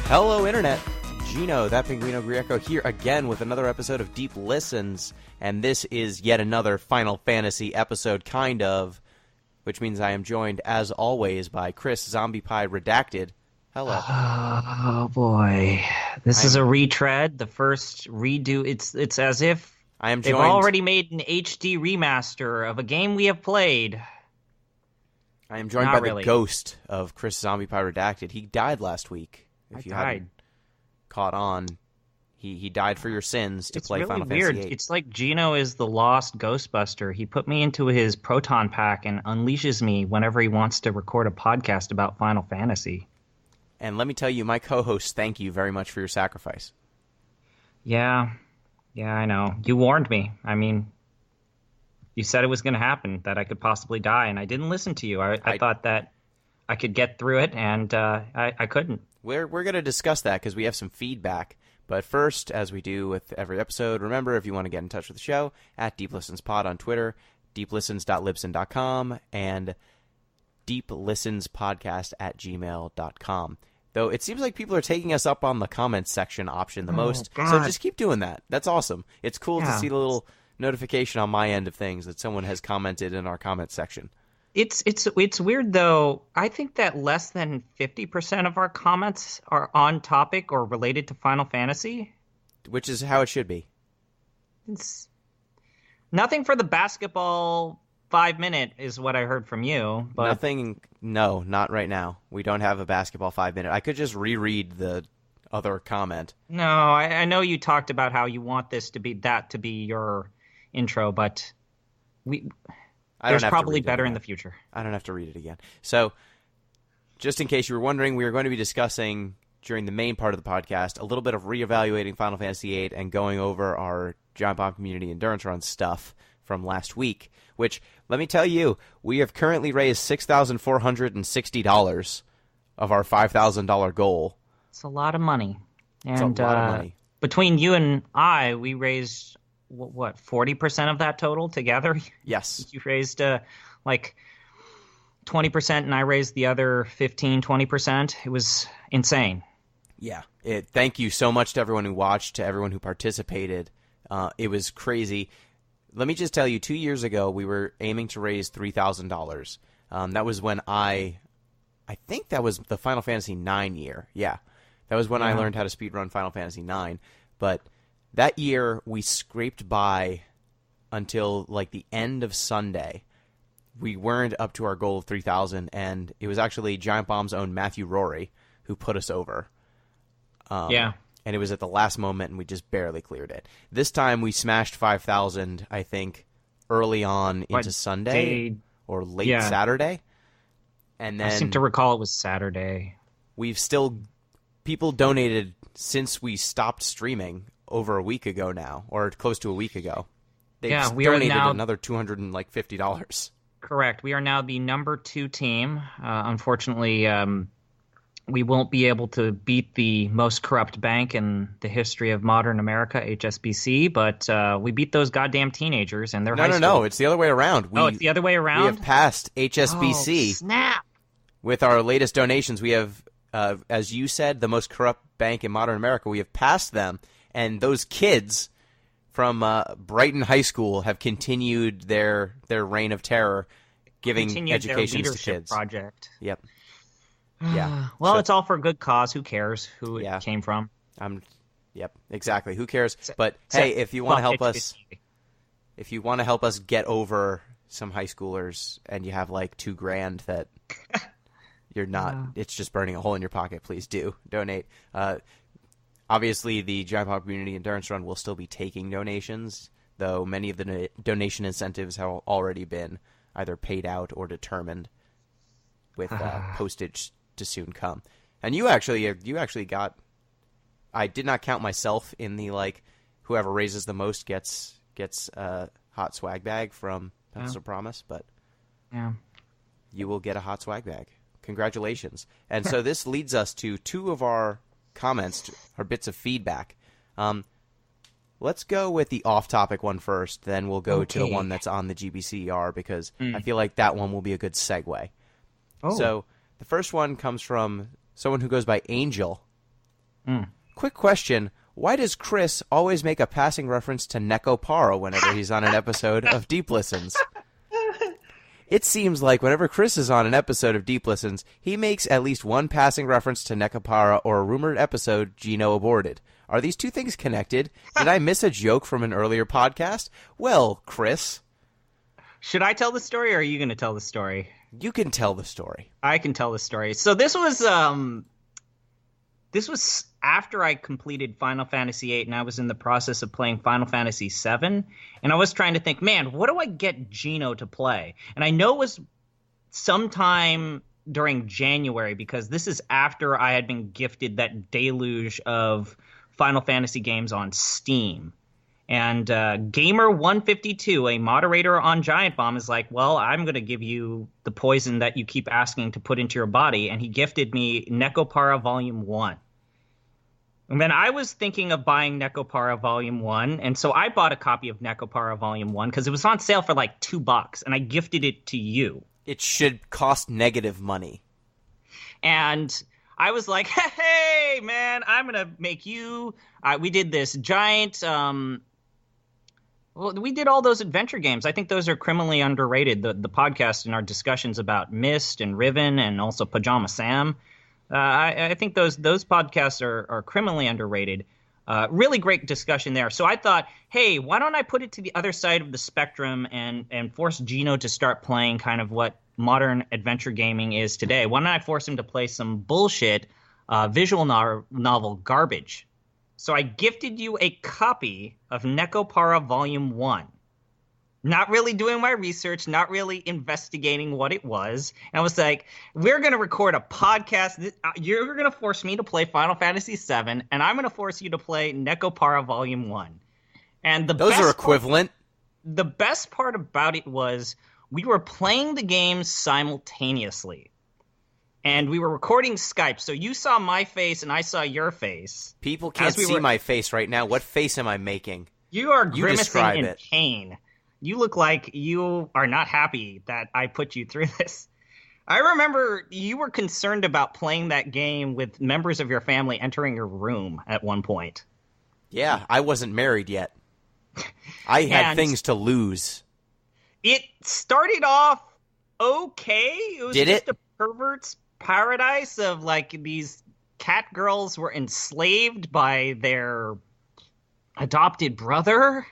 Hello, Internet. Gino, that Pinguino Grieco, here again with another episode of Deep Listens, and this is yet another Final Fantasy episode, kind of, which means I am joined, as always, by Chris, Zombiepie, Redacted. Hello. Oh, boy. This is a retread, the first redo. It's as if they've already made an HD remaster of a game we have played. I am joined by the ghost of Chris, Zombiepie, Redacted. He died last week. If you hadn't caught on, he died for your sins to play Final Fantasy VIII. It's like Gino is the lost Ghostbuster. He put me into his proton pack and unleashes me whenever he wants to record a podcast about Final Fantasy. And let me tell you, my co-hosts, thank you very much for your sacrifice. Yeah, I know. You warned me. I mean, you said it was going to happen, that I could possibly die, and I didn't listen to you. I thought that I could get through it, and I couldn't. We're going to discuss that because we have some feedback. But first, as we do with every episode, remember, if you want to get in touch with the show, at DeepListensPod on Twitter, deeplistens.libsyn.com, and deeplistenspodcast@gmail.com. Though it seems like people are taking us up on the comments section option the most, so just keep doing that. That's awesome. It's cool to see the little notification on my end of things that someone has commented in our comments section. It's weird, though. I think that less than 50% of our comments are on topic or related to Final Fantasy. Which is how it should be. It's nothing for the basketball 5-minute is what I heard from you. But nothing. No, not right now. We don't have a basketball 5-minute. I could just reread the other comment. No, I know you talked about how you want this to be your intro, but there's probably better in the future. I don't have to read it again. So, just in case you were wondering, we are going to be discussing, during the main part of the podcast, a little bit of reevaluating Final Fantasy VIII and going over our Giant Bomb Community Endurance Run stuff from last week, which, let me tell you, we have currently raised $6,460 of our $5,000 goal. It's a lot of money. It's a lot of money. Between you and I, we raised... what, 40% of that total together? Yes. You raised like 20% and I raised the other 15-20%. It was insane. Yeah. Thank you so much to everyone who watched, to everyone who participated. It was crazy. Let me just tell you, 2 years ago, we were aiming to raise $3,000. That was when I think that was the Final Fantasy IX year. Yeah. That was when I learned how to speedrun Final Fantasy IX. But that year, we scraped by until like the end of Sunday. We weren't up to our goal of 3,000, and it was actually Giant Bomb's own Matthew Rory who put us over. And it was at the last moment, and we just barely cleared it. This time, we smashed 5,000, I think, early on into Sunday or late Saturday. And then I seem to recall it was Saturday. People donated since we stopped streaming over a week ago now, or close to a week ago. We donated another $250. Correct. We are now the number 2 team. Unfortunately, we won't be able to beat the most corrupt bank in the history of modern America, HSBC, but we beat those goddamn teenagers and their high school. No, it's the other way around. It's the other way around? We have passed HSBC. Oh, snap! With our latest donations, we have, as you said, the most corrupt bank in modern America. We have passed them. And those kids from Brighton High School have continued their reign of terror, giving education to kids. Project. Yep. Yeah. Well, it's all for a good cause. Who cares who it came from? Yep. Exactly. Who cares? But hey, if you want to help us, get over some high schoolers, and you have like $2,000 that you're not, it's just burning a hole in your pocket. Please do donate. Obviously, the Giant Bomb Community Endurance Run will still be taking donations, though many of the donation incentives have already been either paid out or determined with postage to soon come. And you actually got... I did not count myself in the, like, whoever raises the most gets a hot swag bag from Pencil Promise, but you will get a hot swag bag. Congratulations. And so this leads us to two of our comments, or bits of feedback. Let's go with the off-topic one first, then we'll go to the one that's on the GBCER, because I feel like that one will be a good segue. So the first one comes from someone who goes by Angel, Quick question. Why does Chris always make a passing reference to Nekopara whenever he's on an episode of Deep Listens? It seems like whenever Chris is on an episode of Deep Listens, he makes at least one passing reference to Nekopara or a rumored episode Gino aborted. Are these two things connected? Did I miss a joke from an earlier podcast? Well, Chris. Should I tell the story, or are you going to tell the story? You can tell the story. I can tell the story. So this was after I completed Final Fantasy VIII, and I was in the process of playing Final Fantasy VII, and I was trying to think, man, what do I get Gino to play? And I know it was sometime during January, because this is after I had been gifted that deluge of Final Fantasy games on Steam. And Gamer152, a moderator on Giant Bomb, is like, well, I'm going to give you the poison that you keep asking to put into your body. And he gifted me Nekopara Volume 1. And then I was thinking of buying Nekopara Volume 1. And so I bought a copy of Nekopara Volume 1 because it was on sale for like $2. And I gifted it to you. It should cost negative money. And I was like, hey, man, I'm going to make you... we did this giant... Well, we did all those adventure games. I think those are criminally underrated. The podcast and our discussions about Myst and Riven and also Pajama Sam. I think those podcasts are criminally underrated. Really great discussion there. So I thought, hey, why don't I put it to the other side of the spectrum and force Gino to start playing kind of what modern adventure gaming is today? Why don't I force him to play some bullshit visual novel garbage? So I gifted you a copy of Nekopara Volume 1. Not really doing my research, not really investigating what it was. And I was like, we're going to record a podcast. You're going to force me to play Final Fantasy VII, and I'm going to force you to play Nekopara Volume 1. And those are equivalent. The best part about it was we were playing the games simultaneously. And we were recording Skype, so you saw my face and I saw your face. People can't see my face right now. What face am I making? You are grimacing in pain. You look like you are not happy that I put you through this. I remember you were concerned about playing that game with members of your family entering your room at one point. Yeah, I wasn't married yet. I had things to lose. It started off okay. It was Did just it? A pervert's paradise of like these cat girls were enslaved by their adopted brother.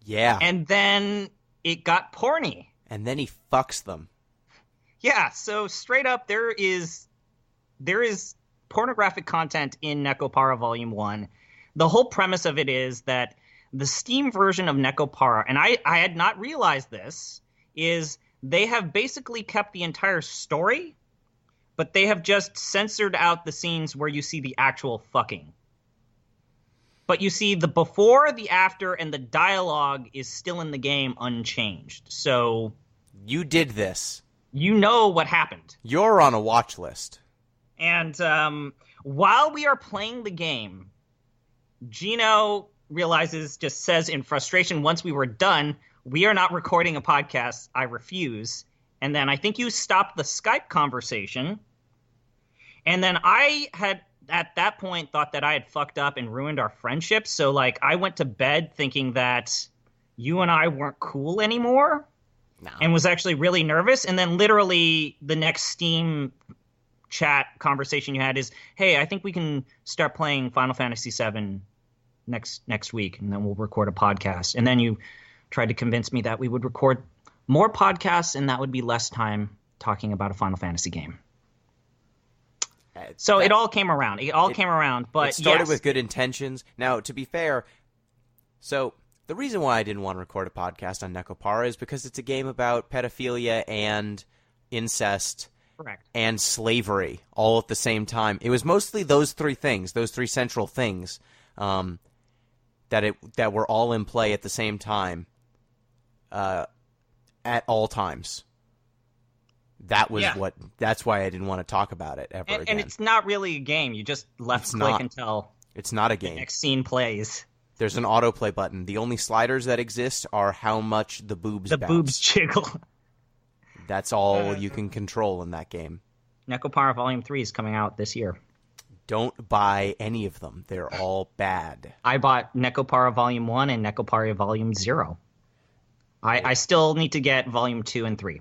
Yeah. And then it got porny. And then he fucks them. Yeah, so straight up there is pornographic content in Nekopara Volume 1. The whole premise of it is that the Steam version of Nekopara, and I had not realized this, is they have basically kept the entire story, but they have just censored out the scenes where you see the actual fucking. But you see the before, the after, and the dialogue is still in the game unchanged. So you did this. You know what happened. You're on a watch list. And while we are playing the game, Gino just says in frustration, once we were done, we are not recording a podcast. I refuse. And then I think you stopped the Skype conversation. And then I had, at that point, thought that I had fucked up and ruined our friendship. So, like, I went to bed thinking that you and I weren't cool anymore. No. And was actually really nervous. And then literally the next Steam chat conversation you had is, hey, I think we can start playing Final Fantasy VII next week, and then we'll record a podcast. And then you tried to convince me that we would record more podcasts, and that would be less time talking about a Final Fantasy game. So it all came around. But it started with good intentions. Now, to be fair, so the reason why I didn't want to record a podcast on Nekopara is because it's a game about pedophilia and incest. Correct. And slavery all at the same time. It was mostly those three things, those three central things, that were all in play at the same time, at all times. That was that's why I didn't want to talk about it ever again. And it's not really a game. You just click until it's not a game. The next scene plays. There's an autoplay button. The only sliders that exist are how much the boobs bounce. Boobs jiggle. That's all you can control in that game. Nekopara Volume 3 is coming out this year. Don't buy any of them. They're all bad. I bought Nekopara Volume 1 and Nekopara Volume 0. I still need to get Volume 2 and 3.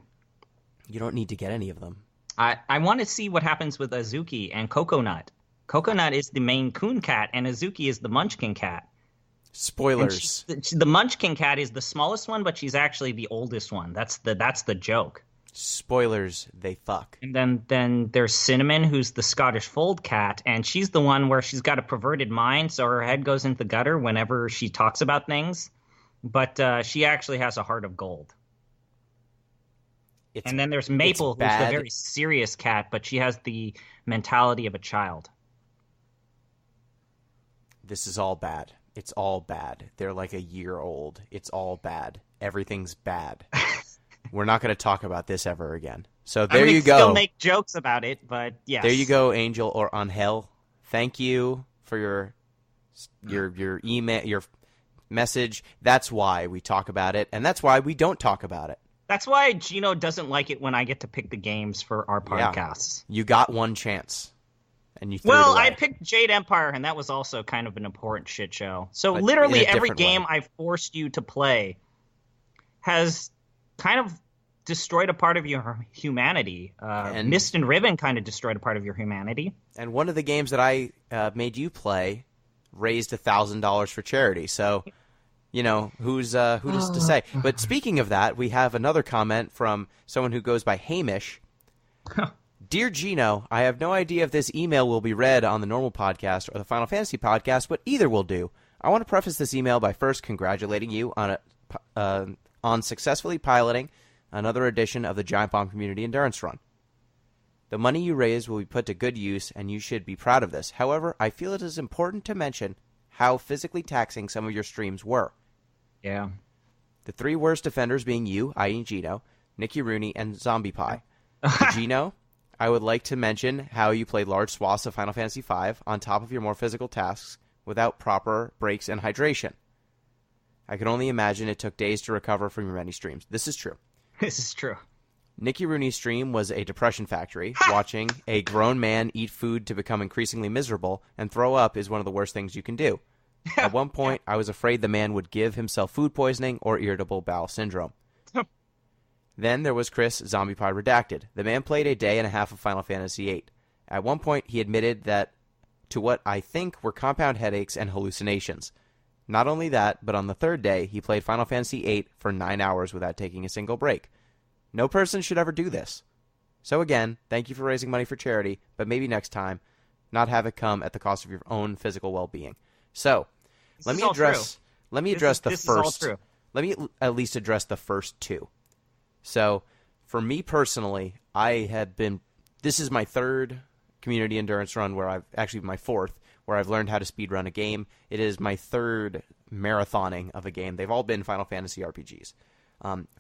You don't need to get any of them. I want to see what happens with Azuki and Coconut. Coconut is the Maine Coon cat, and Azuki is the Munchkin cat. Spoilers. The Munchkin cat is the smallest one, but she's actually the oldest one. That's the joke. Spoilers, they fuck. And then there's Cinnamon, who's the Scottish Fold cat, and she's the one where she's got a perverted mind, so her head goes into the gutter whenever she talks about things. But she actually has a heart of gold. And then there's Maple, who's the very serious cat, but she has the mentality of a child. This is all bad. It's all bad. They're like a year old. It's all bad. Everything's bad. We're not going to talk about this ever again. So there you go. Still make jokes about it, but yes. There you go, Angel or Angel. Thank you for your email, your message. That's why we talk about it, and that's why we don't talk about it. That's why Gino doesn't like it when I get to pick the games for our podcasts. Yeah. You got one chance, and you threw it away. I picked Jade Empire, and that was also kind of an important shit show. So but literally every game I've forced you to play has kind of destroyed a part of your humanity. And Mist and Ribbon kind of destroyed a part of your humanity. And one of the games that I made you play raised $1,000 for charity. So, you know, who's to say? But speaking of that, we have another comment from someone who goes by Hamish. Dear Gino, I have no idea if this email will be read on the normal podcast or the Final Fantasy podcast, but either will do. I want to preface this email by first congratulating you on successfully piloting another edition of the Giant Bomb Community Endurance Run. The money you raise will be put to good use, and you should be proud of this. However, I feel it is important to mention how physically taxing some of your streams were. Yeah. The three worst offenders being you, i.e. Gino, Nicky Rooney, and Zombiepie. To Gino, I would like to mention how you played large swaths of Final Fantasy V on top of your more physical tasks without proper breaks and hydration. I can only imagine it took days to recover from your many streams. This is true. This is true. Nicky Rooney's stream was a depression factory. Watching a grown man eat food to become increasingly miserable and throw up is one of the worst things you can do. At one point, I was afraid the man would give himself food poisoning or irritable bowel syndrome. Then there was Chris, Zombiepie Redacted. The man played a day and a half of Final Fantasy VIII. At one point, he admitted that to what I think were compound headaches and hallucinations. Not only that, but on the third day, he played Final Fantasy VIII for 9 hours without taking a single break. No person should ever do this. So again, thank you for raising money for charity, but maybe next time, not have it come at the cost of your own physical well-being. So, let me address the first. Let me at least address the first two. So, for me personally, this is my third community endurance run my fourth, where I've learned how to speedrun a game. It is my third marathoning of a game. They've all been Final Fantasy RPGs.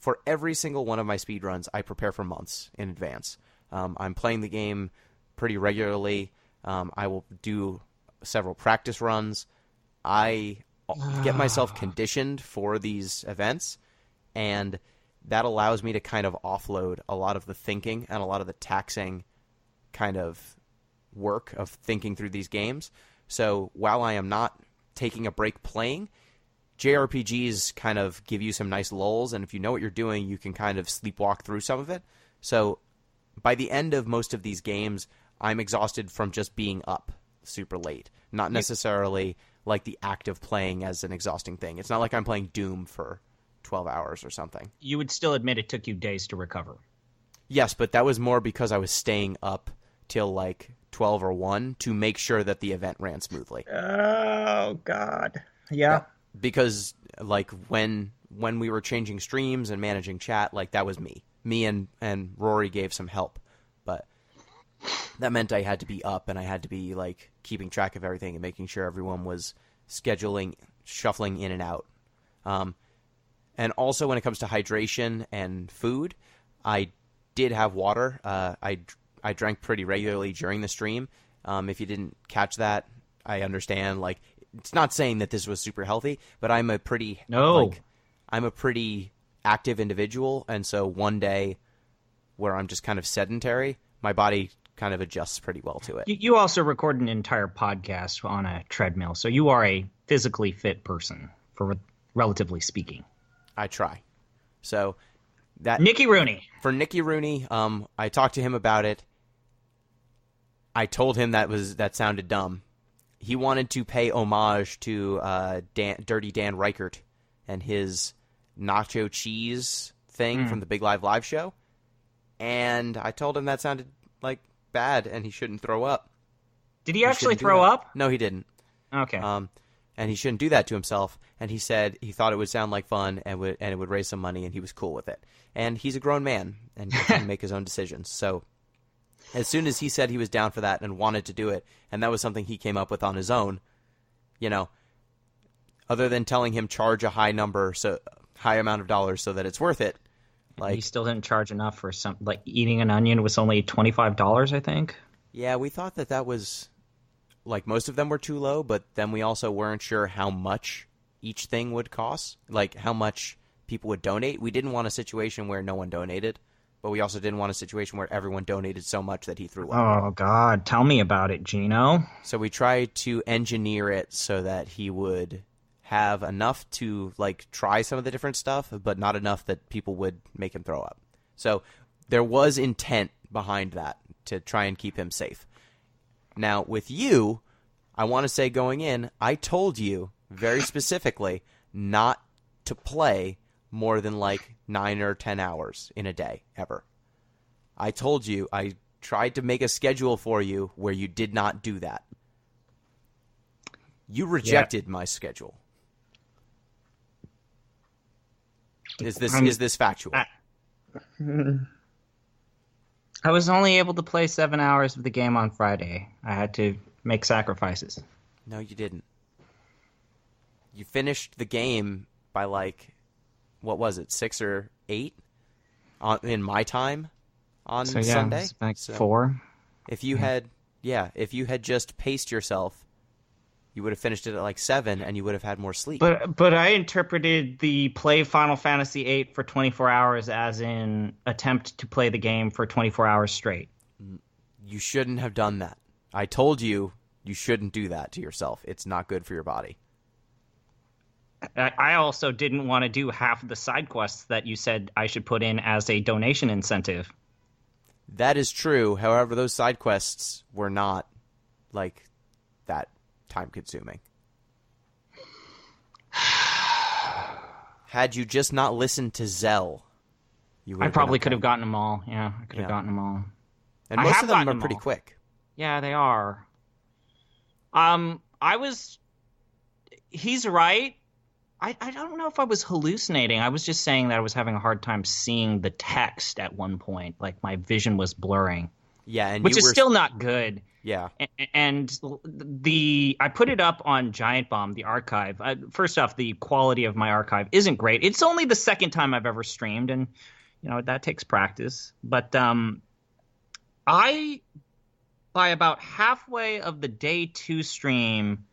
For every single one of my speedruns, I prepare for months in advance. I'm playing the game pretty regularly. I will do several practice runs. I get myself conditioned for these events, and that allows me to kind of offload a lot of the thinking and a lot of the taxing kind of work of thinking through these games. So while I am not taking a break playing, JRPGs kind of give you some nice lulls, and if you know what you're doing, you can kind of sleepwalk through some of it. So by the end of most of these games, I'm exhausted from just being up super late. Not necessarily like the act of playing as an exhausting thing. It's not like I'm playing Doom for 12 hours or something. You would still admit it took you days to recover. Yes, but that was more because I was staying up till like 12 or 1 to make sure that the event ran smoothly. Oh, God. Yeah. Because like when we were changing streams and managing chat, like that was me. Me and Rory gave some help. But that meant I had to be up and I had to be like keeping track of everything and making sure everyone was shuffling in and out. And also when it comes to hydration and food, I did have water. I drank pretty regularly during the stream. If you didn't catch that, I understand. Like, it's not saying that this was super healthy, but I'm a pretty active individual, and so one day where I'm just kind of sedentary, my body kind of adjusts pretty well to it. You also record an entire podcast on a treadmill, so you are a physically fit person, relatively speaking. I try. So that Nicky Rooney. For Nicky Rooney, I talked to him about it. I told him that sounded dumb. He wanted to pay homage to Dirty Dan Reichert and his nacho cheese thing from the Big Live show. And I told him that sounded like bad and he shouldn't throw up. Did he actually throw up? No, he didn't. Okay. And he shouldn't do that to himself. And he said he thought it would sound like fun and it would raise some money and he was cool with it. And he's a grown man and he can make his own decisions. So as soon as he said he was down for that and wanted to do it, and that was something he came up with on his own, other than telling him charge a high amount of dollars so that it's worth it. Like, he still didn't charge enough for eating an onion was only $25, I think. Yeah, we thought that was, like, most of them were too low, but then we also weren't sure how much each thing would cost, like how much people would donate. We didn't want a situation where no one donated, but we also didn't want a situation where everyone donated so much that he threw up. Oh, God. Tell me about it, Gino. So we tried to engineer it so that he would have enough to, like, try some of the different stuff, but not enough that people would make him throw up. So there was intent behind that to try and keep him safe. Now, with you, I want to say going in, I told you very specifically not to play more than, like, 9 or 10 hours in a day, ever. I told you, I tried to make a schedule for you where you did not do that. You rejected my schedule. Is this factual? I was only able to play 7 hours of the game on Friday. I had to make sacrifices. No, you didn't. You finished the game by, like, what was it, 6 or 8 in my time on Sunday? It was like 4. If you had just paced yourself, you would have finished it at like 7 and you would have had more sleep. But I interpreted the play Final Fantasy VIII for 24 hours as in attempt to play the game for 24 hours straight. You shouldn't have done that. I told you shouldn't do that to yourself. It's not good for your body. I also didn't want to do half of the side quests that you said I should put in as a donation incentive. That is true. However, those side quests were not like that time-consuming. Had you just not listened to Zell, I probably could have gotten them all. Yeah, I could have gotten them all. And most of them are pretty quick. Yeah, they are. He's right. I don't know if I was hallucinating. I was just saying that I was having a hard time seeing the text at one point. Like, my vision was blurring. Yeah, and which is still not good. Yeah. And I put it up on Giant Bomb, the archive. First off, the quality of my archive isn't great. It's only the second time I've ever streamed, and that takes practice. But by about halfway of the day 2 stream,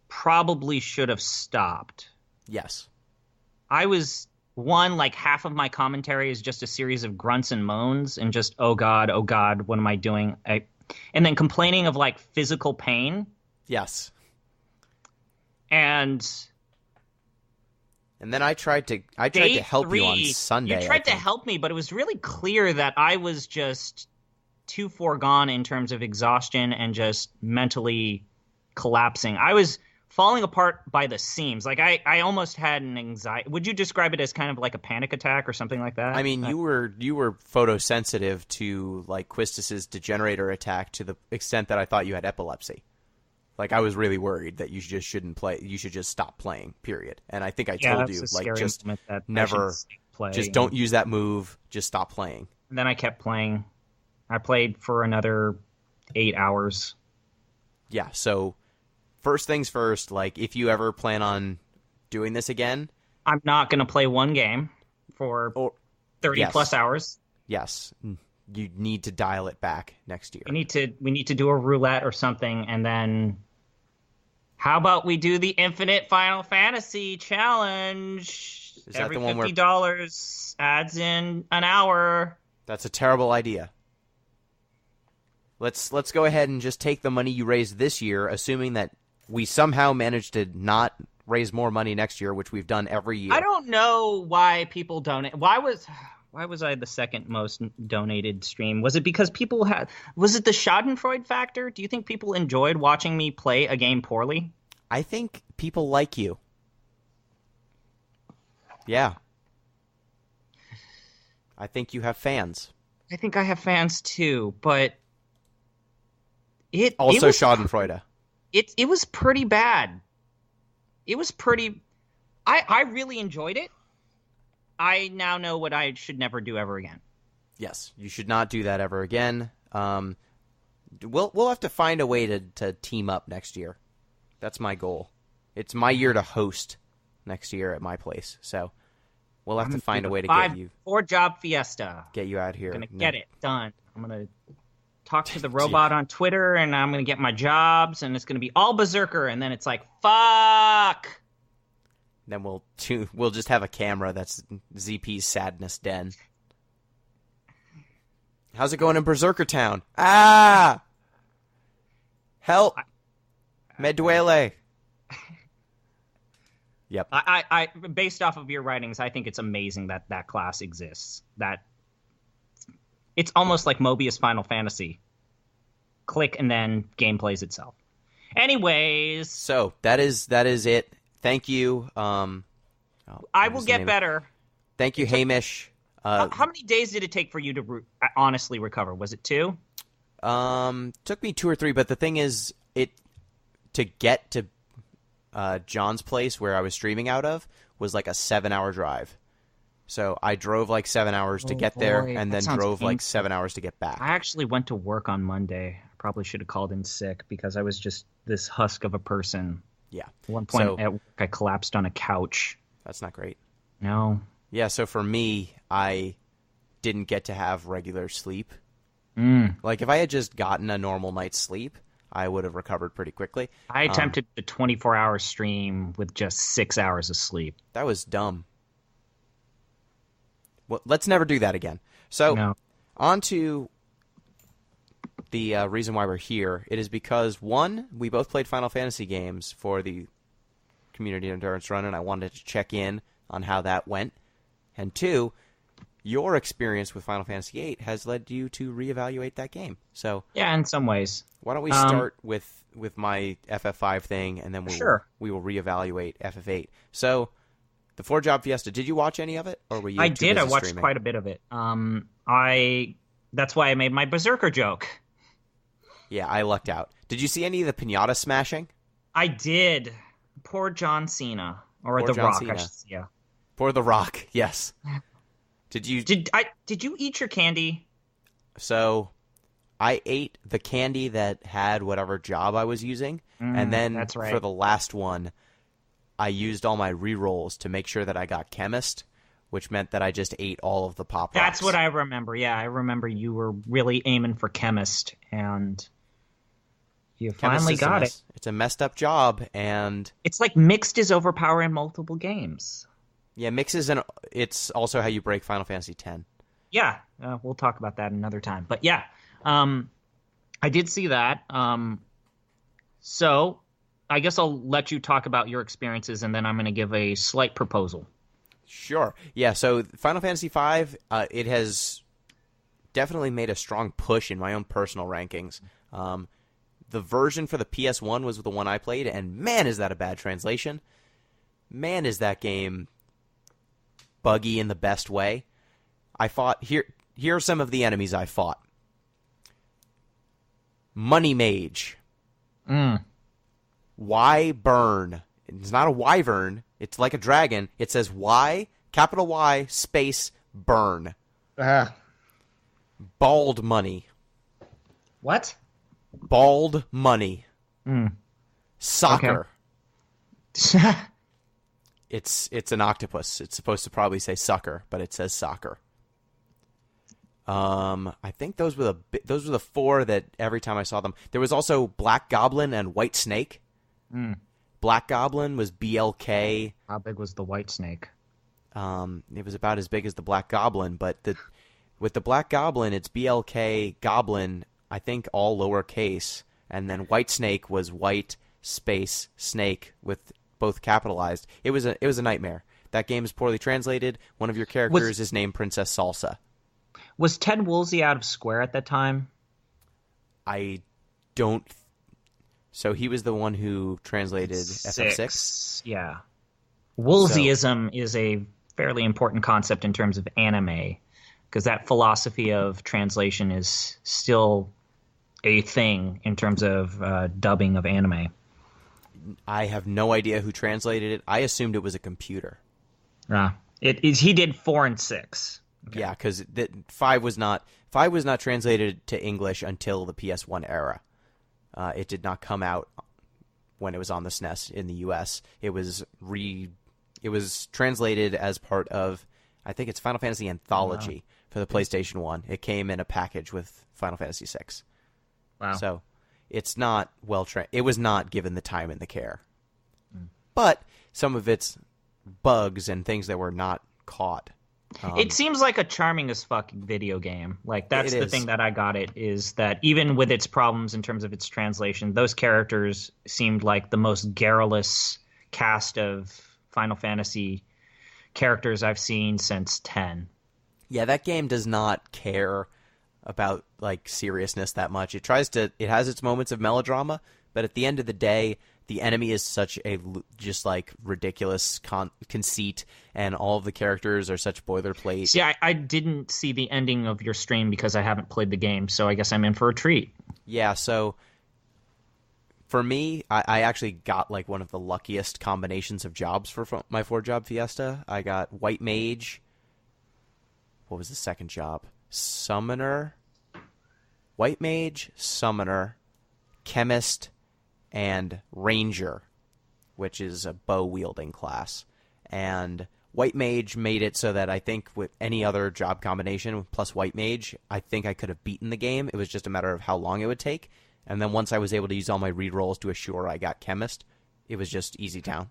probably should have stopped. Yes. I was like half of my commentary is just a series of grunts and moans and just, oh God, what am I doing? And then complaining of like physical pain. Yes. And then I tried to help you on Sunday. You tried to help me, but it was really clear that I was just too foregone in terms of exhaustion and just mentally collapsing. I was falling apart by the seams. Like I almost had an anxiety. Would you describe it as kind of like a panic attack or something like that? I mean, you were photosensitive to like Quistis's degenerator attack to the extent that I thought you had epilepsy. Like, I was really worried that you just shouldn't play. You should just stop playing, period. And I think I told you, like, just never, just don't use that move. Just stop playing. And then I kept playing. I played for another 8 hours. Yeah, so first things first, like, if you ever plan on doing this again, I'm not going to play one game for 30 plus hours. Yes. You need to dial it back next year. We need to do a roulette or something, and then how about we do the Infinite Final Fantasy Challenge? Is that every the one $50 adds in an hour. That's a terrible idea. let's go ahead and just take the money you raised this year, assuming that we somehow managed to not raise more money next year, which we've done every year. I don't know why people donate. Why was I the second most donated stream? Was it because people was it the Schadenfreude factor? Do you think people enjoyed watching me play a game poorly? I think people like you. Yeah. I think you have fans. I think I have fans too, but it also was, Schadenfreude. It was pretty bad. It was pretty. I really enjoyed it. I now know what I should never do ever again. Yes, you should not do that ever again. We'll have to find a way to team up next year. That's my goal. It's my year to host next year at my place, so we'll have to find a way to get you 4-job fiesta. Get you out here. I'm gonna get it done. I'm gonna talk to the robot on Twitter, and I'm gonna get my jobs, and it's gonna be all berserker, and then it's like fuck. Then we'll just have a camera that's ZP's sadness den. How's it going in Berserker Town? Ah! Help! Me duele. Yep. I based off of your writings, I think it's amazing that class exists. That it's almost like Mobius Final Fantasy. Click and then game plays itself. Anyways, so that is it. Thank you. I will get better. Thank you, Hamish. How many days did it take for you to honestly recover? Was it 2? Took me 2 or 3, but the thing is, to get to John's place where I was streaming out of was like a 7-hour drive. So I drove like 7 hours to get there, and then drove painful. Like 7 hours to get back. I actually went to work on Monday. I probably should have called in sick because I was just this husk of a person. Yeah. At one point at work, I collapsed on a couch. That's not great. No. Yeah, so for me, I didn't get to have regular sleep. Like, if I had just gotten a normal night's sleep, I would have recovered pretty quickly. I attempted the 24-hour stream with just 6 hours of sleep. That was dumb. Well, let's never do that again. So, on to the reason why we're here. It is because, one, we both played Final Fantasy games for the Community Endurance Run, and I wanted to check in on how that went. And two, your experience with Final Fantasy VIII has led you to reevaluate that game. So yeah, in some ways. Why don't we start with my FF5 thing, and then we will reevaluate FF8. So, the 4-job fiesta. Did you watch any of it, or were you? I did. I watched streaming? Quite a bit of it. That's why I made my Berserker joke. Yeah, I lucked out. Did you see any of the pinata smashing? I did. Poor John Cena, or The Rock. Yeah. Poor The Rock. Yes. Did you eat your candy? So, I ate the candy that had whatever job I was using, and then that's right. For the last one, I used all my rerolls to make sure that I got Chemist, which meant that I just ate all of the Pop Rocks. That's what I remember. Yeah, I remember you were really aiming for Chemist, and you finally got it. It's a messed up job, and it's like Mixed is overpowered in multiple games. Yeah, it's also how you break Final Fantasy X. Yeah, we'll talk about that another time. But yeah, I did see that. So I guess I'll let you talk about your experiences, and then I'm going to give a slight proposal. Sure. Yeah, so Final Fantasy V, it has definitely made a strong push in my own personal rankings. The version for the PS1 was the one I played, and man, is that a bad translation. Man, is that game buggy in the best way. I fought... Here are some of the enemies I fought. Money Mage. Wyvern. It's not a wyvern. It's like a dragon. It says Y, capital Y, space, burn. Bald Money. What? Bald Money. Soccer. Okay. It's an octopus. It's supposed to probably say sucker, but it says soccer. I think those were the 4 that every time I saw them. There was also Black Goblin and White Snake. Black Goblin was BLK. How big was the White Snake? It was about as big as the Black Goblin, but with the Black Goblin, it's BLK Goblin I think all lowercase, and then White Snake was white space snake with both capitalized. It was a nightmare. That game is poorly translated. One of your characters is named Princess Salsa. Was Ted Woolsey out of Square at that time? I don't. So he was the one who translated FF6? Yeah. Woolseyism is a fairly important concept in terms of anime, because that philosophy of translation is still a thing in terms of dubbing of anime. I have no idea who translated it. I assumed it was a computer. He did 4 and 6. Okay. Yeah, because 5 was not translated to English until the PS1 era. It did not come out when it was on the SNES in the U.S. It was translated as part of, I think it's Final Fantasy Anthology for the PlayStation 1. It came in a package with Final Fantasy 6. Wow. So it's not it was not given the time and the care. But some of its bugs and things that were not caught. It seems like a charming as fuck video game. Like, that's the thing that I got it, is that even with its problems in terms of its translation, those characters seemed like the most garrulous cast of Final Fantasy characters I've seen since 10. Yeah, that game does not care about like seriousness that much. It has its moments of melodrama, but at the end of the day, the enemy is such a just like ridiculous conceit, and all of the characters are such boilerplate. See, I didn't see the ending of your stream because I haven't played the game, so I guess I'm in for a treat. Yeah, so for me, I actually got like one of the luckiest combinations of jobs for my 4-job fiesta. I got White Mage. What was the second job? Summoner. White Mage, Summoner, Chemist, and Ranger, which is a bow-wielding class. And White Mage made it so that I think with any other job combination plus White Mage, I think I could have beaten the game. It was just a matter of how long it would take. And then once I was able to use all my rerolls to assure I got Chemist, it was just easy town.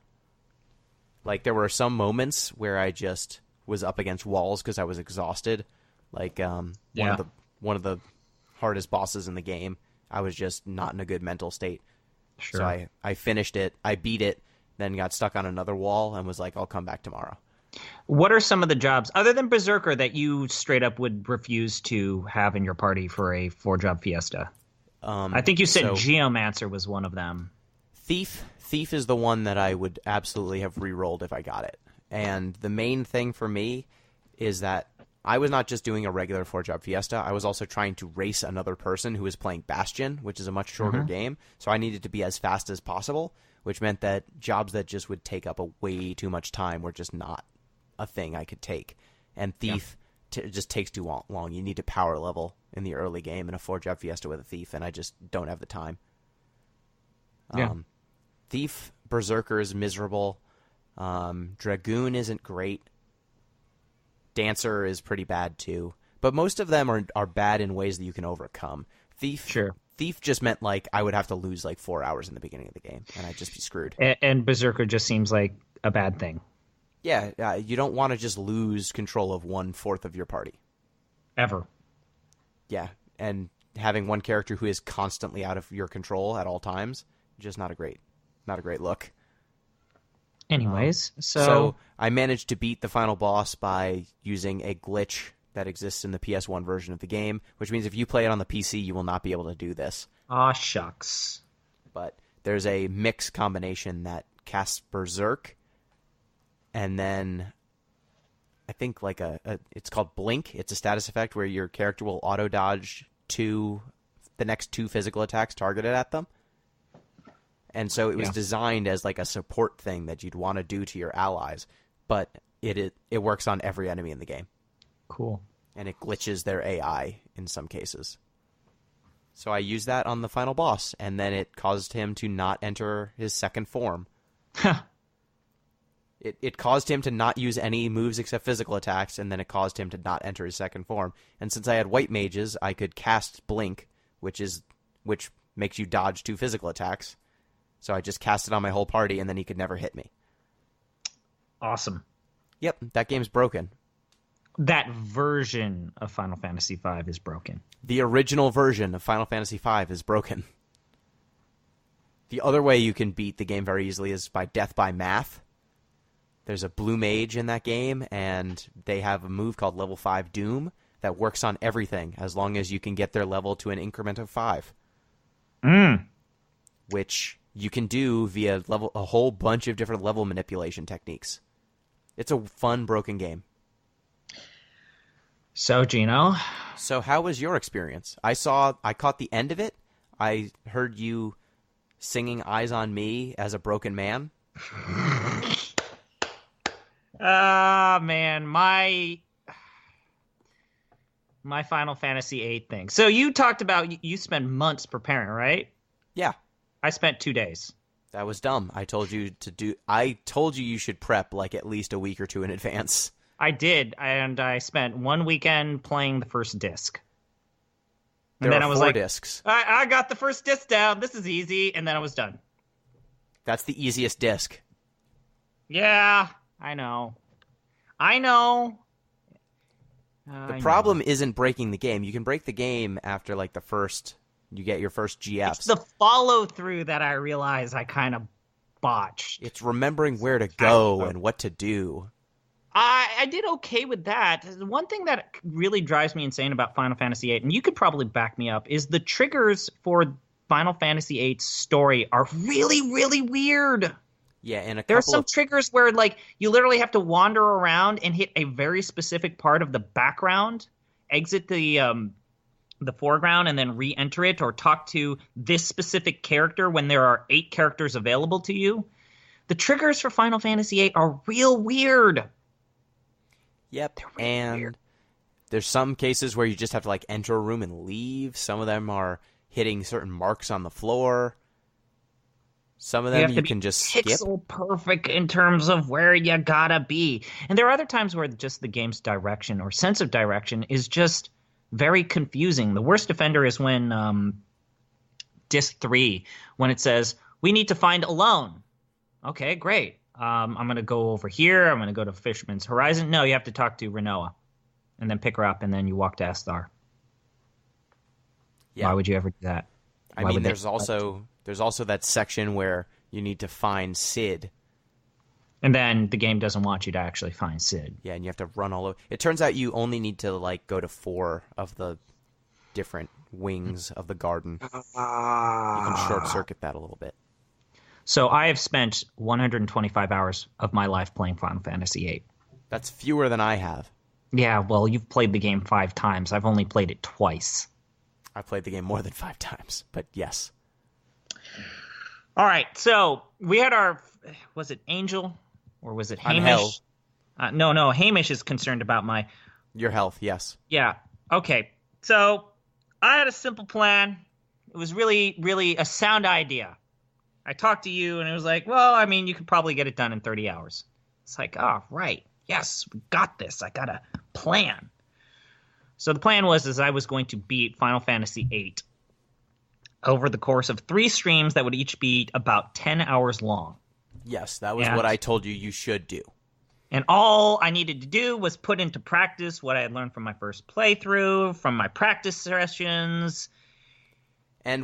Like, there were some moments where I just was up against walls because I was exhausted. Like, one of the hardest bosses in the game, I was just not in a good mental state. Sure. So I finished it, I beat it, then got stuck on another wall and was like, I'll come back tomorrow. What are some of the jobs, other than Berserker, that you straight up would refuse to have in your party for a 4-job fiesta? I think you said Geomancer was one of them. Thief is the one that I would absolutely have re-rolled if I got it. And the main thing for me is that I was not just doing a regular 4-job fiesta. I was also trying to race another person who was playing Bastion, which is a much shorter game. So I needed to be as fast as possible, which meant that jobs that just would take up way too much time were just not a thing I could take. And Thief just takes too long. You need to power level in the early game in a 4-job fiesta with a Thief, and I just don't have the time. Yeah. Thief, Berserker is miserable. Dragoon isn't great. Dancer is pretty bad too, but most of them are bad in ways that you can overcome. Thief just meant like I would have to lose like 4 hours in the beginning of the game, and I'd just be screwed. And Berserker just seems like a bad thing. Yeah, you don't want to just lose control of 1/4 of your party. Ever. Yeah, and having one character who is constantly out of your control at all times, just not a great look. Anyways, so I managed to beat the final boss by using a glitch that exists in the PS1 version of the game, which means if you play it on the PC, you will not be able to do this. Aw, shucks. But there's a mix combination that casts Berserk, and then I think like it's called Blink. It's a status effect where your character will auto-dodge the next 2 physical attacks targeted at them. And so it was designed as like a support thing that you'd want to do to your allies, but it works on every enemy in the game. Cool. And it glitches their AI in some cases. So I used that on the final boss, and then it caused him to not enter his second form. It caused him to not use any moves except physical attacks, and then it caused him to not enter his second form. And since I had white mages, I could cast Blink, which makes you dodge 2 physical attacks. So I just cast it on my whole party, and then he could never hit me. Awesome. Yep, that game's broken. That version of Final Fantasy V is broken. The original version of Final Fantasy V is broken. The other way you can beat the game very easily is by death by math. There's a blue mage in that game, and they have a move called Level 5 Doom that works on everything as long as you can get their level to an increment of 5. Which you can do via a whole bunch of different level manipulation techniques. It's a fun, broken game. So, Gino? So how was your experience? I caught the end of it. I heard you singing Eyes on Me as a broken man. Man, my Final Fantasy VIII thing. So you talked about you spend months preparing, right? Yeah. I spent 2 days. That was dumb. I told you you should prep like at least a week or two in advance. I did, and I spent 1 weekend playing the first disc. And There then are I was 4 like, discs. I got the first disc down. This is easy. And then I was done. That's the easiest disc. Yeah, I know. The problem isn't breaking the game. You can break the game after like you get your first GFs. It's the follow through that I realize I kind of botched. It's remembering where to go and what to do. I did okay with that. The one thing that really drives me insane about Final Fantasy VIII, and you could probably back me up, is the triggers for Final Fantasy VIII's story are really, really weird. Yeah, and there are some triggers where like you literally have to wander around and hit a very specific part of the background, exit the foreground, and then re-enter it, or talk to this specific character when there are 8 characters available to you. The triggers for Final Fantasy VIII are real weird. Yep, really and weird. There's some cases where you just have to like enter a room and leave. Some of them are hitting certain marks on the floor. Some of them you can just skip. Pixel perfect in terms of where you gotta be. And there are other times where just the game's direction or sense of direction is just very confusing. The worst offender is when Disc 3, when it says, we need to find Alone. Okay, great. I'm going to go over here. I'm going to go to Fisherman's Horizon. No, you have to talk to Renoa and then pick her up, and then you walk to Astar. Yeah. Why would you ever do that? I mean, there's also that section where you need to find Sid. And then the game doesn't want you to actually find Sid. Yeah, and you have to run all over. It turns out you only need to like go to 4 of the different wings of the garden. You can short circuit that a little bit. So I have spent 125 hours of my life playing Final Fantasy VIII. That's fewer than I have. Yeah, well, you've played the game 5 times. I've only played it twice. I played the game more than 5 times, but yes. All right, so we had was it Angel or was it Hamish? No, Hamish is concerned about your health, yes. Yeah, okay. So I had a simple plan. It was really, really a sound idea. I talked to you, and it was like, well, I mean, you could probably get it done in 30 hours. It's like, oh, right. Yes, we got this. I got a plan. So the plan was I was going to beat Final Fantasy VIII over the course of 3 streams that would each be about 10 hours long. Yes, that was what I told you should do. And all I needed to do was put into practice what I had learned from my first playthrough, from my practice sessions. And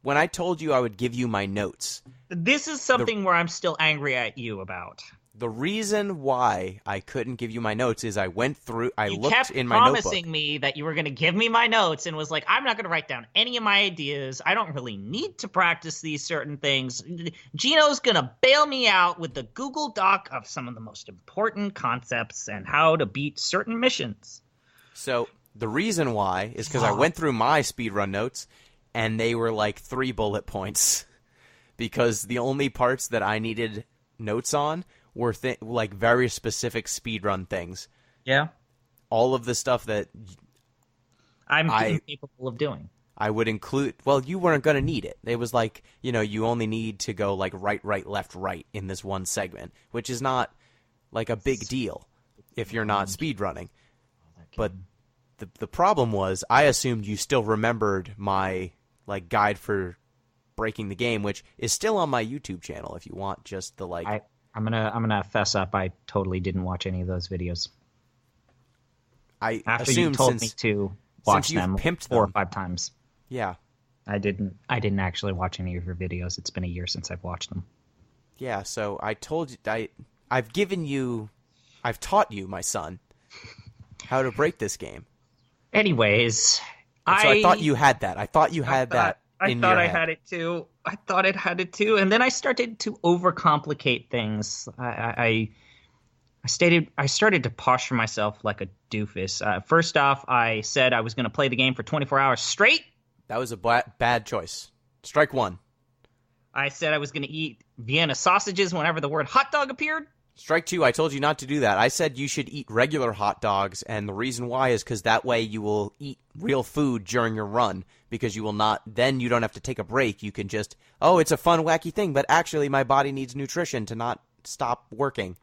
when I told you I would give you my notes. This is something where I'm still angry at you about. The reason why I couldn't give you my notes is I looked in my notebook. You kept promising me that you were going to give me my notes and was like, I'm not going to write down any of my ideas. I don't really need to practice these certain things. Gino's going to bail me out with the Google Doc of some of the most important concepts and how to beat certain missions. So the reason why is because I went through my speedrun notes, and they were like 3 bullet points because the only parts that I needed notes on were like very specific speedrun things. Yeah. All of the stuff that I'm capable of doing. I would include, well, you weren't going to need it. It was like, you only need to go like right, left, right in this one segment, which is not like a big deal if you're not speedrunning. But the problem was I assumed you still remembered my like guide for breaking the game, which is still on my YouTube channel if you want just the like. I'm gonna fess up. I totally didn't watch any of those videos. I After assume you told since, me to watch you've them pimped 4 or them. 5 times. Yeah. I didn't actually watch any of your videos. It's been a year since I've watched them. Yeah, so I told you, I've taught you, my son, how to break this game. Anyways, And so I thought you had that. I thought you had that in your head. I had it too. I thought it had it too. And then I started to overcomplicate things. I started to posture myself like a doofus. First off, I said I was going to play the game for 24 hours straight. That was a bad choice. Strike one. I said I was going to eat Vienna sausages whenever the word hot dog appeared. Strike two, I told you not to do that. I said you should eat regular hot dogs, and the reason why is because that way you will eat real food during your run, because you will not, then you don't have to take a break. You can just, oh, it's a fun, wacky thing, but actually my body needs nutrition to not stop working.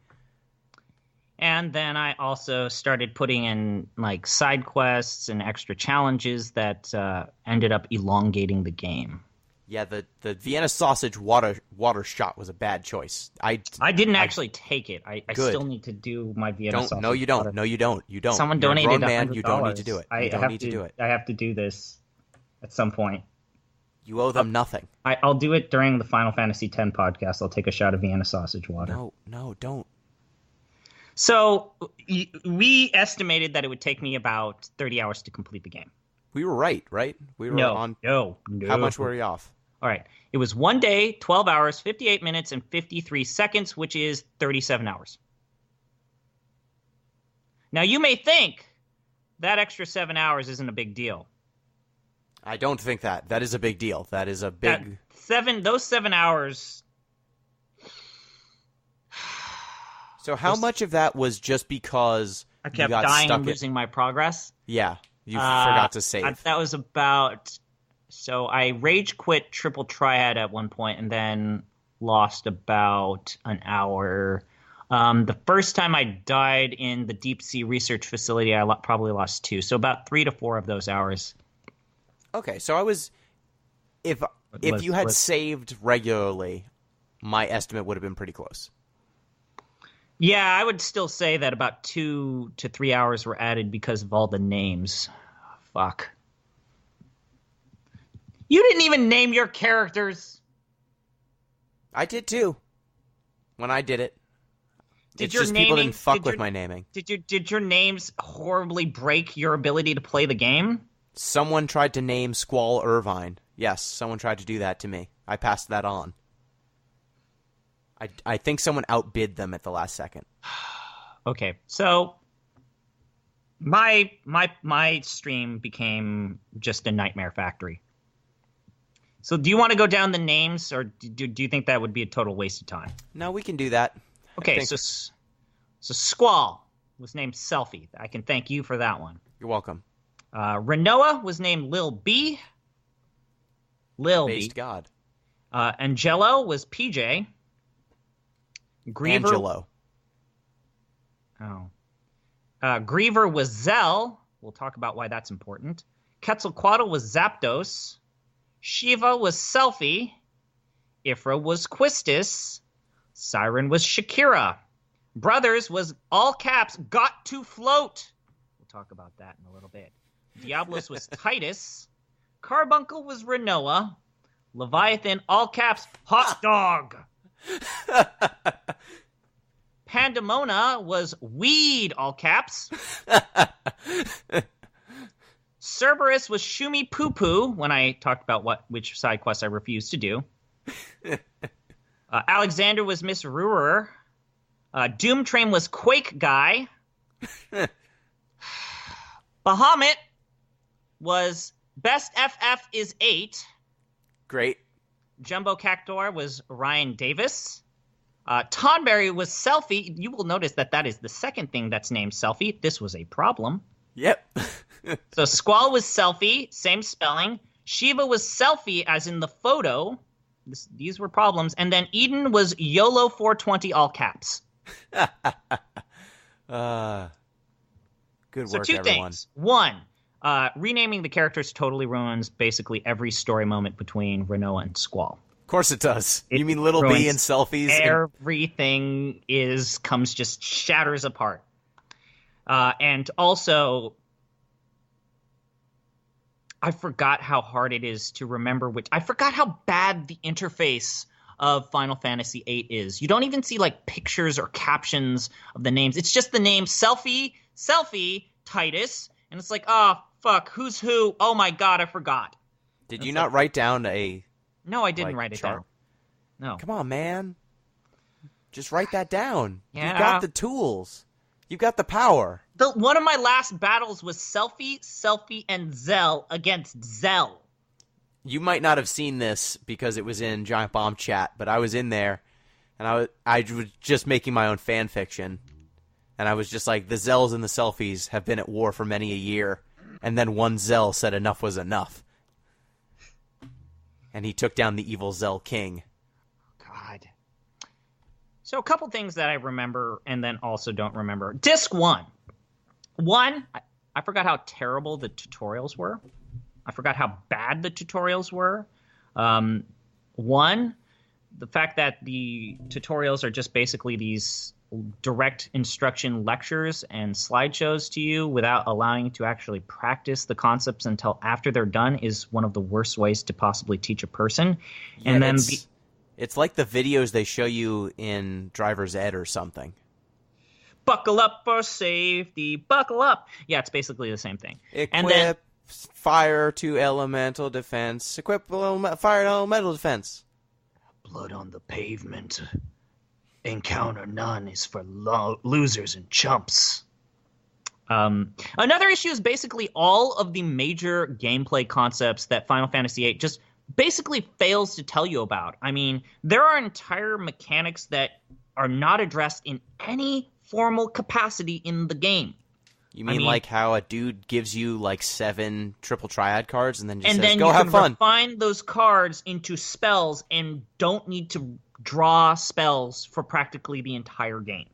And then I also started putting in like side quests and extra challenges that ended up elongating the game. Yeah, the Vienna sausage water shot was a bad choice. I didn't actually take it. I still need to do my Vienna sausage. No, you don't. No, you don't. You don't. Someone You're donated a grown man. $100. You don't need to do it. You don't need to do it. I have to do this at some point. You owe them nothing. I'll do it during the Final Fantasy X podcast. I'll take a shot of Vienna sausage water. No, don't. So we estimated that it would take me about 30 hours to complete the game. We were right? We were on. No. How much were we off? All right. It was 1 day, 12 hours, 58 minutes, and 53 seconds, which is 37 hours. Now, you may think that extra 7 hours isn't a big deal. I don't think that. That is a big deal. That is a big... Those 7 hours... So how much of that was just because I kept you got dying stuck and losing my progress? Yeah, you forgot to save. That was about... So I rage quit Triple Triad at one point and then lost about an hour. The first time I died in the deep sea research facility, I probably lost 2. So about 3 to 4 of those hours. Okay, so I was... If you had saved regularly, my estimate would have been pretty close. Yeah, I would still say that about 2 to 3 hours were added because of all the names. Fuck. You didn't even name your characters. I did too. When I did it. It's just people didn't fuck with my naming. Did your names horribly break your ability to play the game? Someone tried to name Squall Irvine. Yes, someone tried to do that to me. I passed that on. I think someone outbid them at the last second. Okay, so my stream became just a nightmare factory. So do you want to go down the names, or do you think that would be a total waste of time? No, we can do that. Okay, so Squall was named Selfie. I can thank you for that one. You're welcome. Renoa was named Lil B. Based God. Angelo was PJ. Griever. Angelo. Oh. Griever was Zell. We'll talk about why that's important. Quetzalcoatl was Zapdos. Shiva was Selfie. Ifra was Quistis. Siren was Shakira. Brothers was all caps got to float. We'll talk about that in a little bit. Diablos was Titus. Carbuncle was Renoa. Leviathan, all caps, hot dog. Pandemona was weed, all caps. Cerberus was Shumi Poo Poo when I talked about which side quests I refused to do. Alexander was Miss Rurer. Doomtrain was Quake Guy. Bahamut was Best FF is 8. Great. Jumbo Cactor was Ryan Davis. Tonberry was Selfie. You will notice that is the second thing that's named Selfie. This was a problem. Yep. So Squall was Selfie, same spelling. Shiva was Selfie, as in the photo. These were problems. And then Eden was YOLO 420, all caps. Good work, so two everyone. Things. One, renaming the characters totally ruins basically every story moment between Renoa and Squall. Of course it does. You mean Little B and Selfies? Everything just shatters apart. And also, I forgot how hard it is to remember which. I forgot how bad the interface of Final Fantasy VIII is. You don't even see like pictures or captions of the names. It's just the name Selphie, Titus, and it's like, oh fuck, who's who? Oh my god, I forgot. Did you not write down a? No, I didn't like, write it chart? down. No. Come on, man. Just write that down. Yeah. You've got the tools. You've got the power. One of my last battles was Selphie, and Zell against Zell. You might not have seen this because it was in Giant Bomb chat, but I was in there, and I was just making my own fan fiction, and I was just like, the Zells and the Selfies have been at war for many a year, and then one Zell said enough was enough, and he took down the evil Zell King. God. So a couple things that I remember and then also don't remember. Disc 1. I forgot how terrible the tutorials were. I forgot how bad the tutorials were. One, the fact that the tutorials are just basically these direct instruction lectures and slideshows to you without allowing you to actually practice the concepts until after they're done is one of the worst ways to possibly teach a person. Yeah, and then it's like the videos they show you in driver's ed or something. Buckle up for safety, buckle up. Yeah, it's basically the same thing. Equip fire to elemental defense. Equip fire to elemental defense. Blood on the pavement. Encounter none is for losers and chumps. Another issue is basically all of the major gameplay concepts that Final Fantasy VIII just basically fails to tell you about. I mean, there are entire mechanics that are not addressed in any formal capacity in the game. You mean like how a dude gives you like 7 triple triad cards and then just says, then go have fun. And then you can refine those cards into spells and don't need to draw spells for practically the entire game.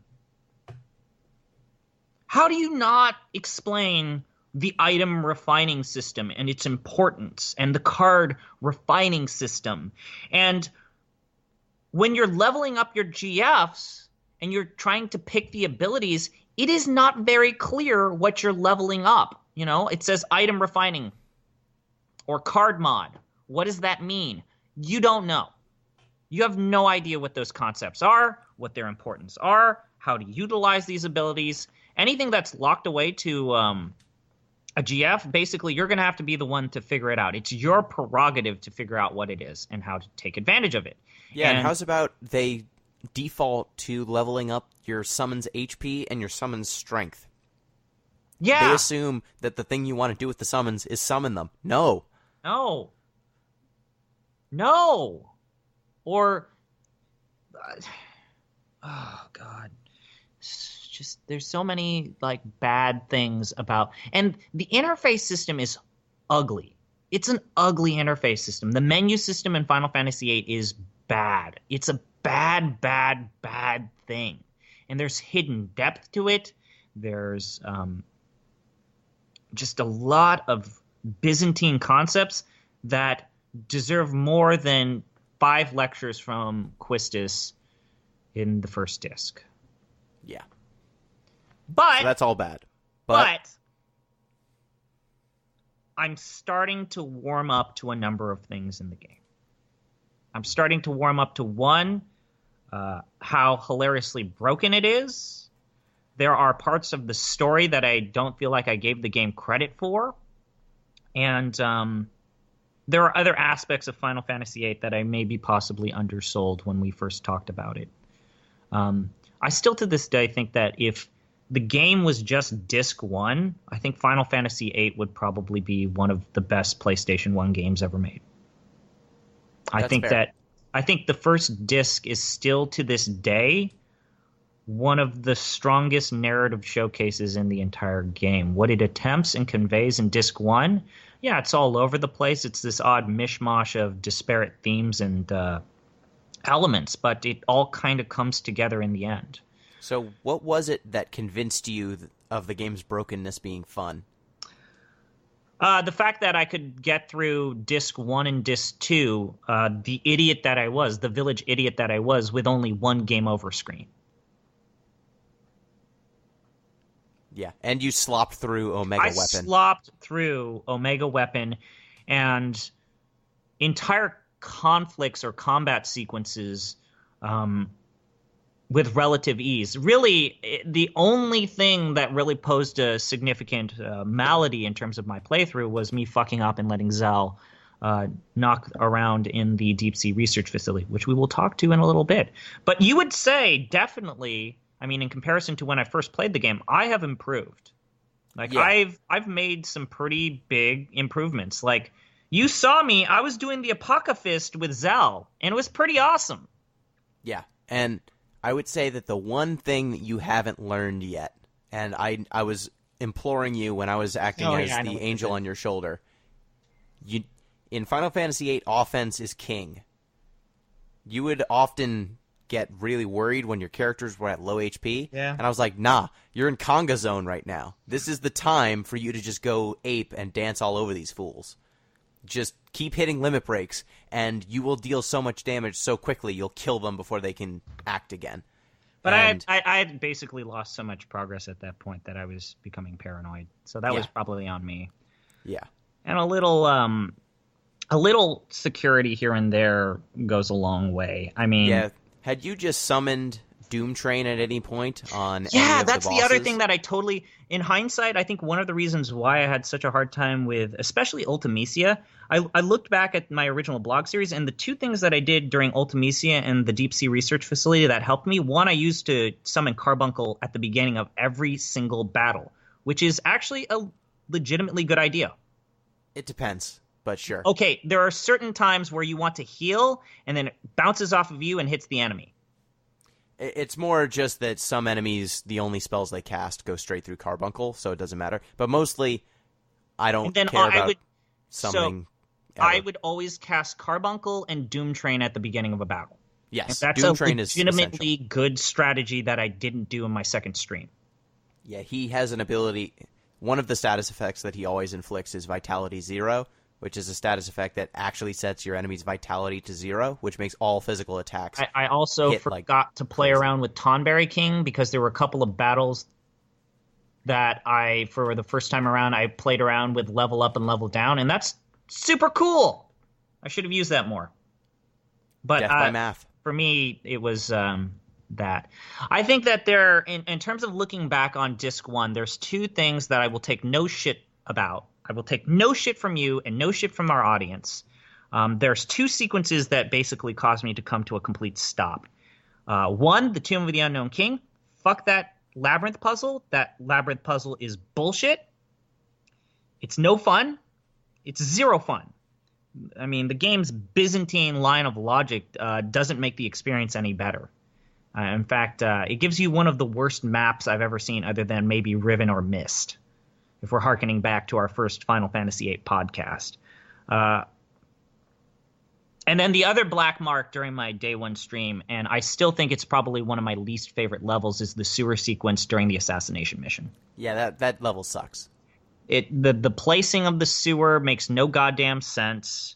How do you not explain the item refining system and its importance and the card refining system? And when you're leveling up your GFs and you're trying to pick the abilities, it is not very clear what you're leveling up. You know, it says item refining or card mod. What does that mean? You don't know. You have no idea what those concepts are, what their importance are, how to utilize these abilities. Anything that's locked away to a GF, basically you're going to have to be the one to figure it out. It's your prerogative to figure out what it is and how to take advantage of it. Yeah, and how's about they default to leveling up your summon's HP and your summon's strength? Yeah. They assume that the thing you want to do with the summons is summon them. No. Or, oh God, it's just there's so many like bad things about, and the interface system is ugly. It's an ugly interface system. The menu system in Final Fantasy VIII is bad. It's a bad thing, and there's hidden depth to it. There's just a lot of Byzantine concepts that deserve more than 5 lectures from Quistis in the first disc. Yeah. But so that's all bad. But I'm starting to warm up to a number of things in the game. I'm starting to warm up to one, how hilariously broken it is. There are parts of the story that I don't feel like I gave the game credit for. And there are other aspects of Final Fantasy VIII that I maybe possibly undersold when we first talked about it. I still to this day think that if the game was just Disc 1, I think Final Fantasy VIII would probably be one of the best PlayStation 1 games ever made. I think the first disc is still to this day one of the strongest narrative showcases in the entire game. What it attempts and conveys in Disc 1, yeah, it's all over the place. It's this odd mishmash of disparate themes and elements, but it all kind of comes together in the end. So what was it that convinced you of the game's brokenness being fun? The fact that I could get through Disc 1 and Disc 2, the idiot that I was, the village idiot that I was, with only one game over screen. Yeah, and you slopped through Omega Weapon. I slopped through Omega Weapon and entire conflicts or combat sequences with relative ease. Really, the only thing that really posed a significant malady in terms of my playthrough was me fucking up and letting Zell knock around in the deep sea research facility, which we will talk to in a little bit. But you would say definitely, I mean, in comparison to when I first played the game, I have improved. Like, yeah. I've made some pretty big improvements. Like, you saw me, I was doing the Apocalypse with Zell, and it was pretty awesome. Yeah, and I would say that the one thing that you haven't learned yet, and I was imploring you when I was acting as the angel on your shoulder, in Final Fantasy VIII, offense is king. You would often get really worried when your characters were at low HP. Yeah. And I was like, nah, you're in conga zone right now. This is the time for you to just go ape and dance all over these fools. Just keep hitting limit breaks, and you will deal so much damage so quickly you'll kill them before they can act again. But I had basically lost so much progress at that point that I was becoming paranoid. So that was probably on me. Yeah. And a little security here and there goes a long way. I mean... Yeah. Had you just summoned Doom Train at any point on Yeah, that's the other thing that I totally... In hindsight, I think one of the reasons why I had such a hard time with, especially Ultimecia, I looked back at my original blog series, and the two things that I did during Ultimecia and the Deep Sea Research Facility that helped me, one, I used to summon Carbuncle at the beginning of every single battle, which is actually a legitimately good idea. It depends, but sure. Okay, there are certain times where you want to heal, and then it bounces off of you and hits the enemy. It's more just that some enemies, the only spells they cast go straight through Carbuncle, so it doesn't matter. But mostly, I don't care about summoning. So I would always cast Carbuncle and Doom Train at the beginning of a battle. Yes, that's Doom a Train is legitimately good strategy that I didn't do in my second stream. Yeah, he has an ability. One of the status effects that he always inflicts is Vitality 0, which is a status effect that actually sets your enemy's vitality to 0, which makes all physical attacks. I also forgot to play around with Tonberry King because there were a couple of battles that for the first time around, I played around with level up and level down, and that's super cool. I should have used that more. But Death by math. For me, it was that. I think that in terms of looking back on Disc 1, there's two things that I will take no shit about. I will take no shit from you and no shit from our audience. There's two sequences that basically caused me to come to a complete stop. One, the Tomb of the Unknown King. Fuck that labyrinth puzzle. That labyrinth puzzle is bullshit. It's no fun. It's zero fun. I mean, the game's Byzantine line of logic doesn't make the experience any better. In fact, it gives you one of the worst maps I've ever seen other than maybe Riven or Myst, if we're hearkening back to our first Final Fantasy VIII podcast. And then the other black mark during my day one stream, and I still think it's probably one of my least favorite levels, is the sewer sequence during the assassination mission. Yeah, that level sucks. The placing of the sewer makes no goddamn sense.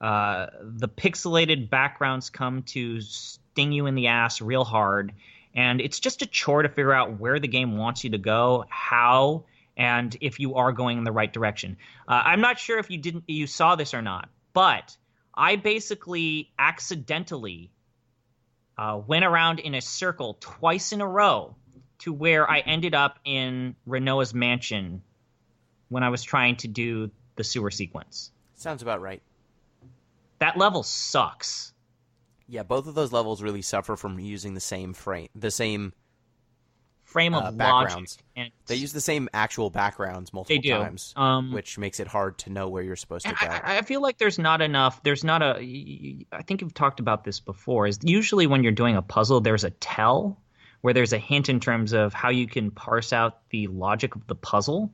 The pixelated backgrounds come to sting you in the ass real hard, and it's just a chore to figure out where the game wants you to go, how, and if you are going in the right direction. I'm not sure if you saw this or not, but I basically accidentally went around in a circle twice in a row to where I ended up in Renoa's mansion when I was trying to do the sewer sequence. Sounds about right. That level sucks. Yeah, both of those levels really suffer from using the same frame of backgrounds. Logic. They use the same actual backgrounds multiple times, which makes it hard to know where you're supposed to go. I feel like I think you've talked about this before, is usually when you're doing a puzzle, there's a tell where there's a hint in terms of how you can parse out the logic of the puzzle.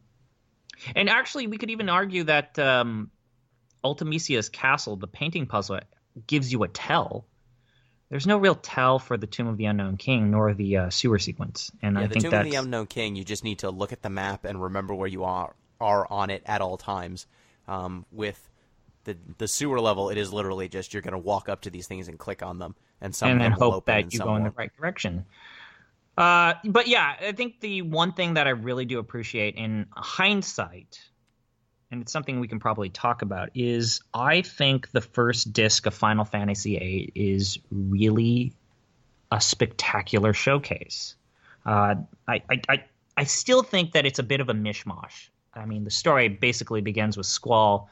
And actually, we could even argue that Ultimecia's castle, the painting puzzle, gives you a tell. There's no real tell for the Tomb of the Unknown King, nor the sewer sequence. And I think the Tomb of the Unknown King, you just need to look at the map and remember where you are on it at all times. With the sewer level, it is literally just you're going to walk up to these things and click on them, and then hope that you go in the right direction. But yeah, I think the one thing that I really do appreciate in hindsight, and it's something we can probably talk about, is I think the first disc of Final Fantasy VIII is really a spectacular showcase. I still think that it's a bit of a mishmash. I mean, the story basically begins with Squall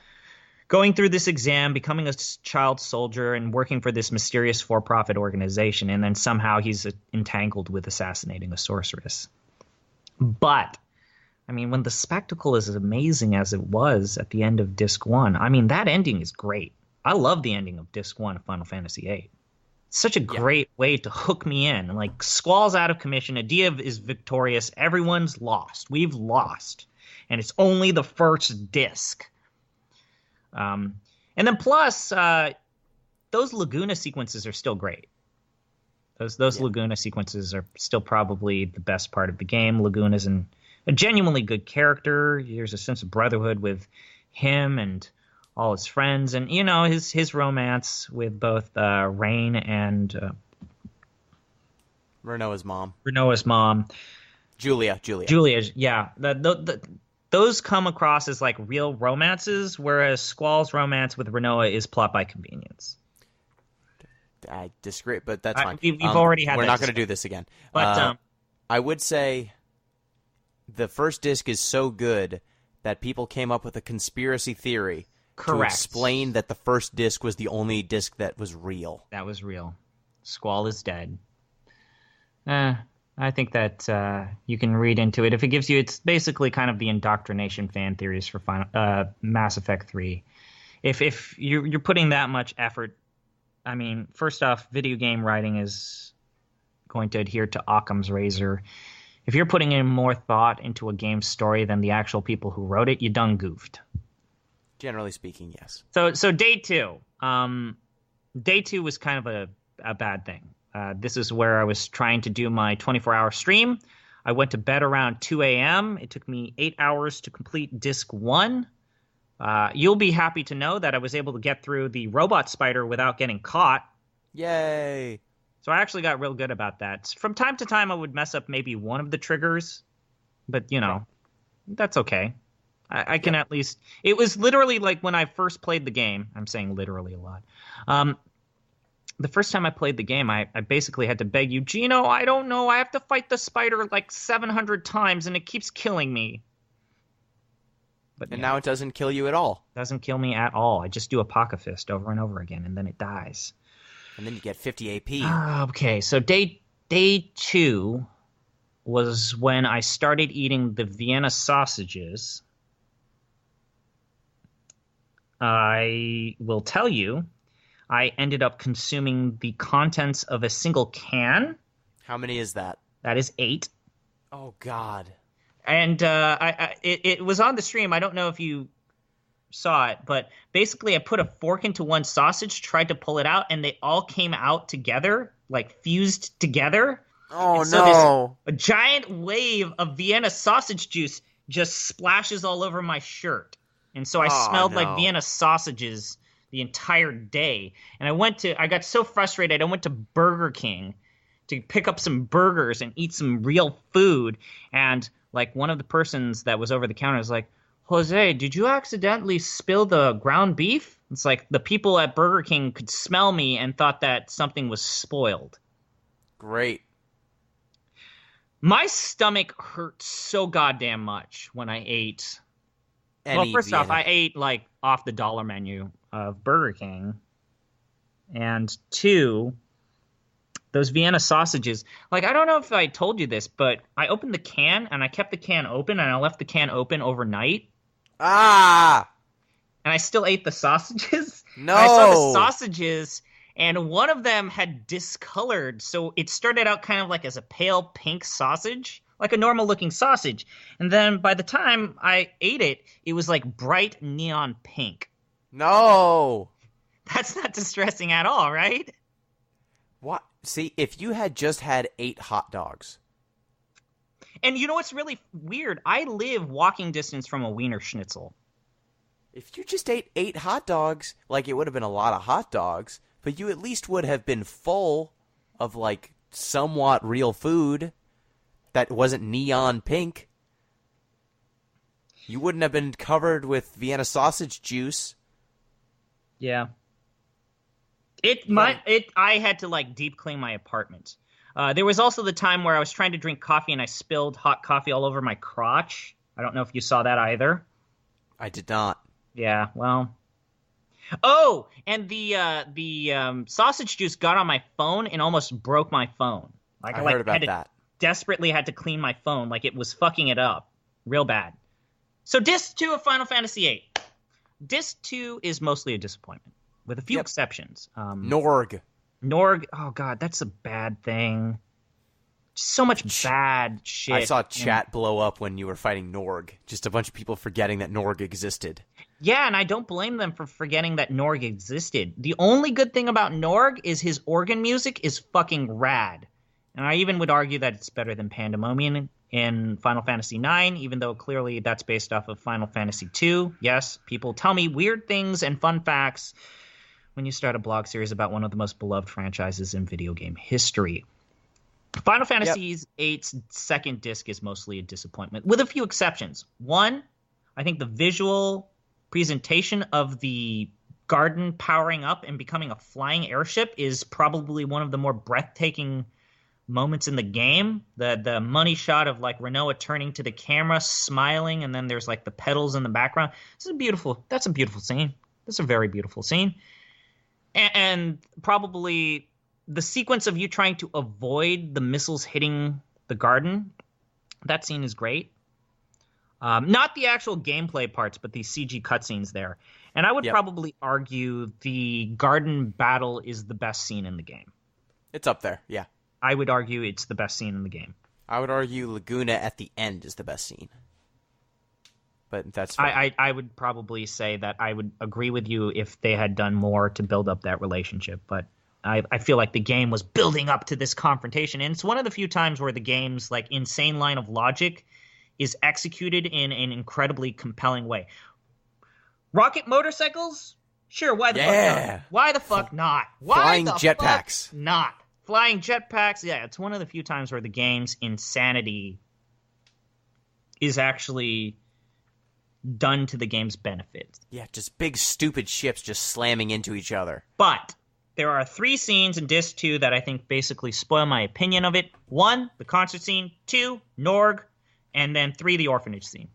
going through this exam, becoming a child soldier, and working for this mysterious for-profit organization, and then somehow he's entangled with assassinating a sorceress. But, I mean, when the spectacle is as amazing as it was at the end of Disc 1, I mean, that ending is great. I love the ending of Disc 1 of Final Fantasy VIII. It's such a great way to hook me in. Like, Squall's out of commission, Adia is victorious, everyone's lost. We've lost. And it's only the first disc. And then plus, those Laguna sequences are still great. Those Laguna sequences are still probably the best part of the game. Laguna's a genuinely good character. There's a sense of brotherhood with him and all his friends, and you know his romance with both Rain and Renoa's mom. Julia, yeah. Those come across as like real romances, whereas Squall's romance with Renoa is plot by convenience. I disagree, but that's fine. We've already had. We're not going to do this again. But I would say the first disc is so good that people came up with a conspiracy theory to explain that the first disc was the only disc that was real. That was real. Squall is dead. I think that you can read into it. If it gives you, it's basically kind of the indoctrination fan theories for Mass Effect 3. If you're putting that much effort, I mean, first off, video game writing is going to adhere to Occam's razor. If you're putting in more thought into a game's story than the actual people who wrote it, you done goofed. Generally speaking, yes. So day two. Day two was kind of a bad thing. This is where I was trying to do my 24-hour stream. I went to bed around 2 a.m. It took me 8 hours to complete Disc 1. You'll be happy to know that I was able to get through the robot spider without getting caught. Yay! So I actually got real good about that. From time to time, I would mess up maybe one of the triggers. But, you know, that's okay. I can at least... It was literally like when I first played the game. I'm saying literally a lot. The first time I played the game, I basically had to beg you, Gino, I don't know, I have to fight the spider like 700 times and it keeps killing me. And now it doesn't kill you at all. Doesn't kill me at all. I just do a Pocket Fist over and over again and then it dies. And then you get 50 AP. Okay, so day two was when I started eating the Vienna sausages. I will tell you, I ended up consuming the contents of a single can. How many is that? That is 8. Oh, God. And it was on the stream. I don't know if you saw it, but basically I put a fork into one sausage, tried to pull it out, and they all came out together, like fused together. Oh, and so no. A giant wave of Vienna sausage juice just splashes all over my shirt. And so I smelled like Vienna sausages the entire day. And I got so frustrated, I went to Burger King to pick up some burgers and eat some real food. And like one of the persons that was over the counter was like, Jose, did you accidentally spill the ground beef? It's like the people at Burger King could smell me and thought that something was spoiled. Great. My stomach hurt so goddamn much when I ate. Well, first off, I ate like off the dollar menu of Burger King. And 2, those Vienna sausages. Like, I don't know if I told you this, but I opened the can and I kept the can open and I left the can open overnight. Ah! And I still ate the sausages. No! I saw the sausages and one of them had discolored. So it started out kind of like as a pale pink sausage, like a normal looking sausage. And then by the time I ate it, it was like bright neon pink. No! That's not distressing at all, right? What? See, if you had just had 8 hot dogs. And you know what's really weird? I live walking distance from a Wiener Schnitzel. If you just ate 8 hot dogs, like it would have been a lot of hot dogs, but you at least would have been full of like somewhat real food. that wasn't neon pink. You wouldn't have been covered with Vienna sausage juice. Yeah. I had to like deep clean my apartment. There was also the time where I was trying to drink coffee and I spilled hot coffee all over my crotch. I don't know if you saw that either. I did not. Yeah, well. Oh, and the sausage juice got on my phone and almost broke my phone. Like I heard about that. Desperately had to clean my phone, like it was fucking it up, real bad. So Disc 2 of Final Fantasy VIII. Disc 2 is mostly a disappointment, with a few exceptions. Norg. Oh god, that's a bad thing. So much bad shit. I saw chat blow up when you were fighting Norg. Just a bunch of people forgetting that Norg existed. Yeah, and I don't blame them for forgetting that Norg existed. The only good thing about Norg is his organ music is fucking rad. And I even would argue that it's better than Pandemonium in Final Fantasy IX, even though clearly that's based off of Final Fantasy II. Yes, people tell me weird things and fun facts when you start a blog series about one of the most beloved franchises in video game history. Final Fantasy VIII's second disc is mostly a disappointment, with a few exceptions. One, I think the visual presentation of the garden powering up and becoming a flying airship is probably one of the more breathtaking moments in the game. The money shot of like Renoa turning to the camera, smiling, and then there's like the petals in the background. That's a beautiful scene. That's a very beautiful scene. And probably the sequence of you trying to avoid the missiles hitting the garden, that scene is great. Not the actual gameplay parts, but the CG cutscenes there. And I would probably argue the garden battle is the best scene in the game. It's up there, yeah. I would argue it's the best scene in the game. I would argue Laguna at the end is the best scene. But that's fine. I would probably say that I would agree with you if they had done more to build up that relationship. But I feel like the game was building up to this confrontation. And it's one of the few times where the game's like insane line of logic is executed in an incredibly compelling way. Rocket motorcycles? Sure, why the fuck not? Why the fuck not? Flying jetpacks. Not. Flying jetpacks, yeah, it's one of the few times where the game's insanity is actually done to the game's benefit. Yeah, just big stupid ships just slamming into each other. But there are 3 scenes in Disc 2 that I think basically spoil my opinion of it. 1, the concert scene. 2, Norg. And then 3, the orphanage scene.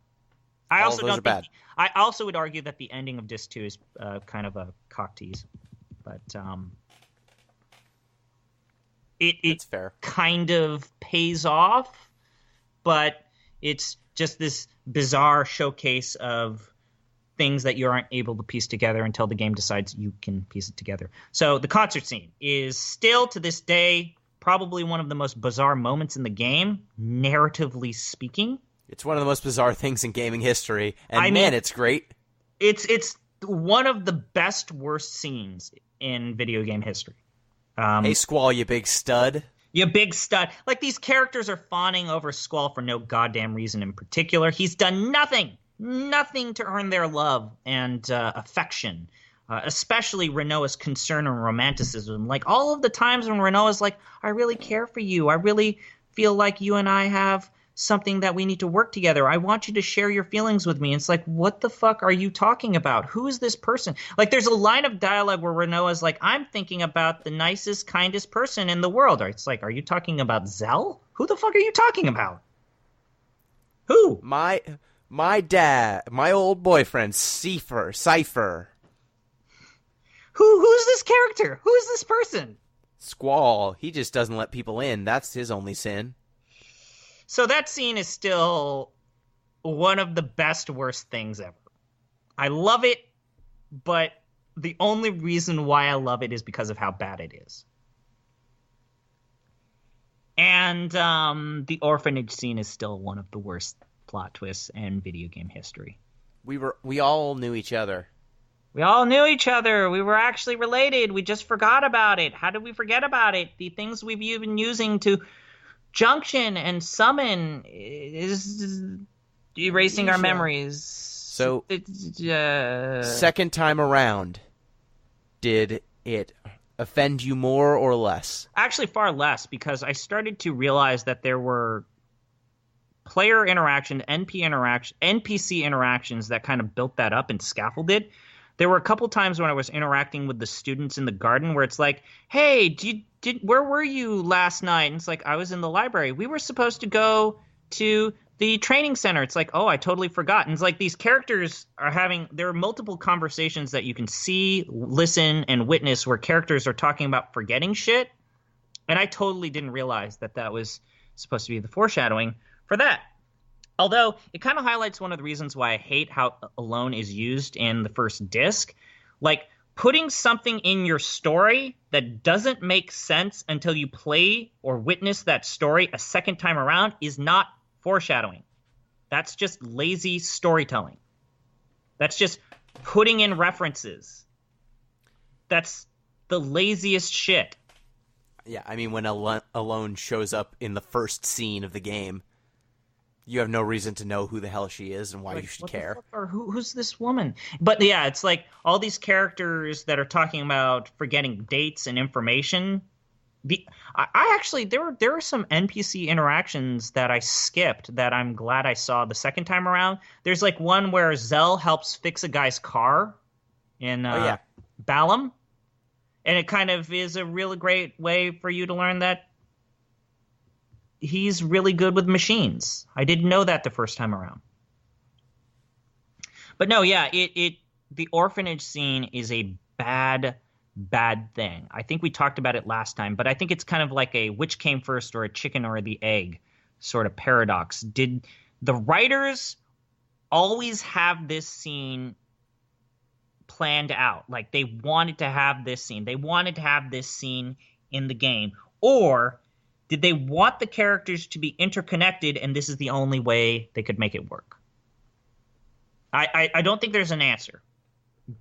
I also would argue that the ending of Disc 2 is kind of a cock tease. But it's fair. Kind of pays off, but it's just this bizarre showcase of things that you aren't able to piece together until the game decides you can piece it together. So the concert scene is still, to this day, probably one of the most bizarre moments in the game, narratively speaking. It's one of the most bizarre things in gaming history, and it's great. It's one of the best worst scenes in video game history. Hey, Squall, you big stud. You big stud. Like, these characters are fawning over Squall for no goddamn reason in particular. He's done nothing to earn their love and affection, especially Renoa's concern and romanticism. Like, all of the times when Renoa's like, I really care for you. I really feel like you and I have something that we need to work together. I want you to share your feelings with me. It's like, what the fuck are you talking about? Who is this person? Like, there's a line of dialogue where Renoa's like, I'm thinking about the nicest, kindest person in the world. Or it's like, are you talking about Zell? Who the fuck are you talking about? Who? My dad, my old boyfriend, Cypher. Who's this character? Who is this person? Squall. He just doesn't let people in. That's his only sin. So that scene is still one of the best worst things ever. I love it, but the only reason why I love it is because of how bad it is. And the orphanage scene is still one of the worst plot twists in video game history. We all knew each other. We all knew each other. We were actually related. We just forgot about it. How did we forget about it? The things we've been using to junction and summon is erasing our memories. So, second time around, did it offend you more or less? Actually, far less, because I started to realize that there were player interaction, NPC interactions that kind of built that up and scaffolded. There were a couple times when I was interacting with the students in the garden where it's like, hey, where were you last night? And it's like, I was in the library. We were supposed to go to the training center. It's like, oh, I totally forgot. And it's like these characters there are multiple conversations that you can see, listen, and witness where characters are talking about forgetting shit. And I totally didn't realize that was supposed to be the foreshadowing for that. Although it kind of highlights one of the reasons why I hate how alone is used in the first disc. Like, putting something in your story that doesn't make sense until you play or witness that story a second time around is not foreshadowing. That's just lazy storytelling. That's just putting in references. That's the laziest shit. Yeah, I mean, when Alone shows up in the first scene of the game, you have no reason to know who the hell she is and why you should care. Or who's this woman? But yeah, it's like all these characters that are talking about forgetting dates and information. I actually there are some NPC interactions that I skipped that I'm glad I saw the second time around. There's like one where Zell helps fix a guy's car in Balam, and it kind of is a really great way for you to learn that he's really good with machines. I didn't know that the first time around. But no, yeah, the orphanage scene is a bad thing. I think we talked about it last time, but I think it's kind of like a which came first or a chicken or the egg sort of paradox. Did the writers always have this scene planned out? Like, they wanted to have this scene. They wanted to have this scene in the game. Or did they want the characters to be interconnected, and this is the only way they could make it work? I don't think there's an answer.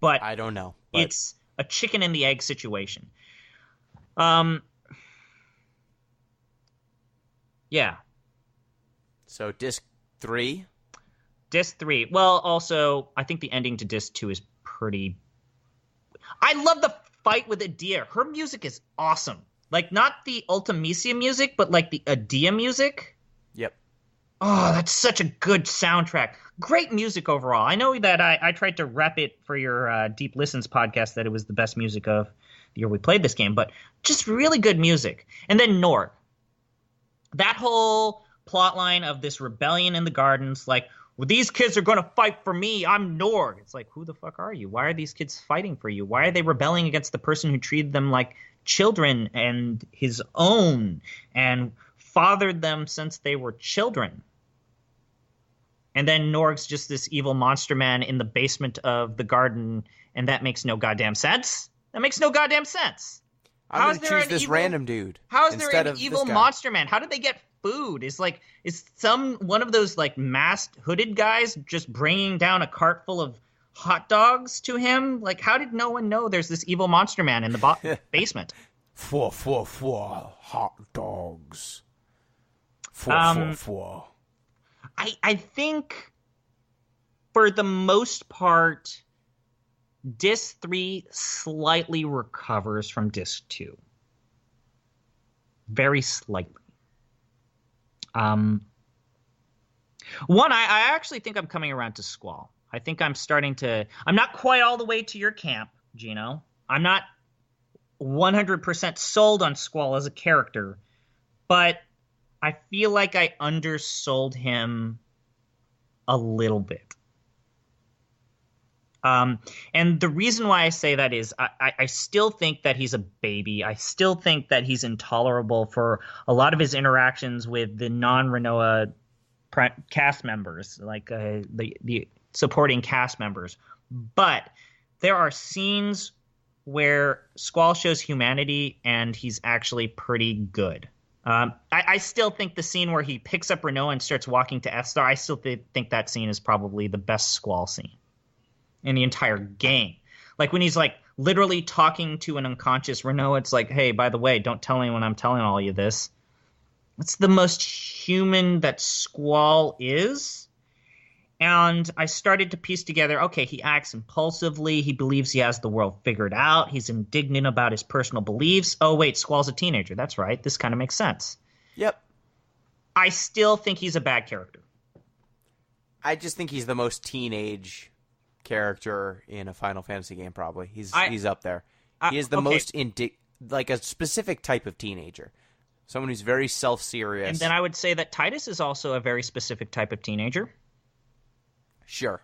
But I don't know. But it's a chicken and the egg situation. Yeah. So disc 3? Disc 3. Well, also, I think the ending to disc 2 is pretty... I love the fight with Adia. Her music is awesome. Like, not the Ultimisia music, but like the Adia music. Yep. Oh, that's such a good soundtrack. Great music overall. I know that I tried to rep it for your Deep Listens podcast that it was the best music of the year we played this game, but just really good music. And then Norg. That whole plot line of this rebellion in the gardens, like, well, these kids are going to fight for me. I'm Norg. It's like, who the fuck are you? Why are these kids fighting for you? Why are they rebelling against the person who treated them like children and his own and fathered them since they were children? And then Norg's just this evil monster man in the basement of the garden, and that makes no goddamn sense. That makes no goddamn sense. I'm going to choose this random dude. How is there an evil monster man? How did they get food? Is one of those like masked hooded guys just bringing down a cart full of hot dogs to him? Like, how did no one know there's this evil monster man in the basement? Four, hot dogs. Four. I think for the most part, Disc 3 slightly recovers from Disc 2. Very slightly. One, I actually think I'm coming around to Squall. I think I'm not quite all the way to your camp, Gino. I'm not 100% sold on Squall as a character, but I feel like I undersold him a little bit. And the reason why I say that is I still think that he's a baby. I still think that he's intolerable for a lot of his interactions with the non-Renoa cast members, like the supporting cast members. But there are scenes where Squall shows humanity, and he's actually pretty good. I still think the scene where he picks up Renoa and starts walking to F-Star, I still think that scene is probably the best Squall scene in the entire game. Like, when he's like literally talking to an unconscious Renoa, it's like, hey, by the way, don't tell anyone I'm telling all you this. It's the most human that Squall is. And I started to piece together, okay, he acts impulsively. He believes he has the world figured out. He's indignant about his personal beliefs. Oh, wait, Squall's a teenager. That's right. This kind of makes sense. Yep. I still think he's a bad character. I just think he's the most teenage character in a Final Fantasy game, probably. He's up there. He is the most like a specific type of teenager. Someone who's very self-serious. And then I would say that Tidus is also a very specific type of teenager. Sure.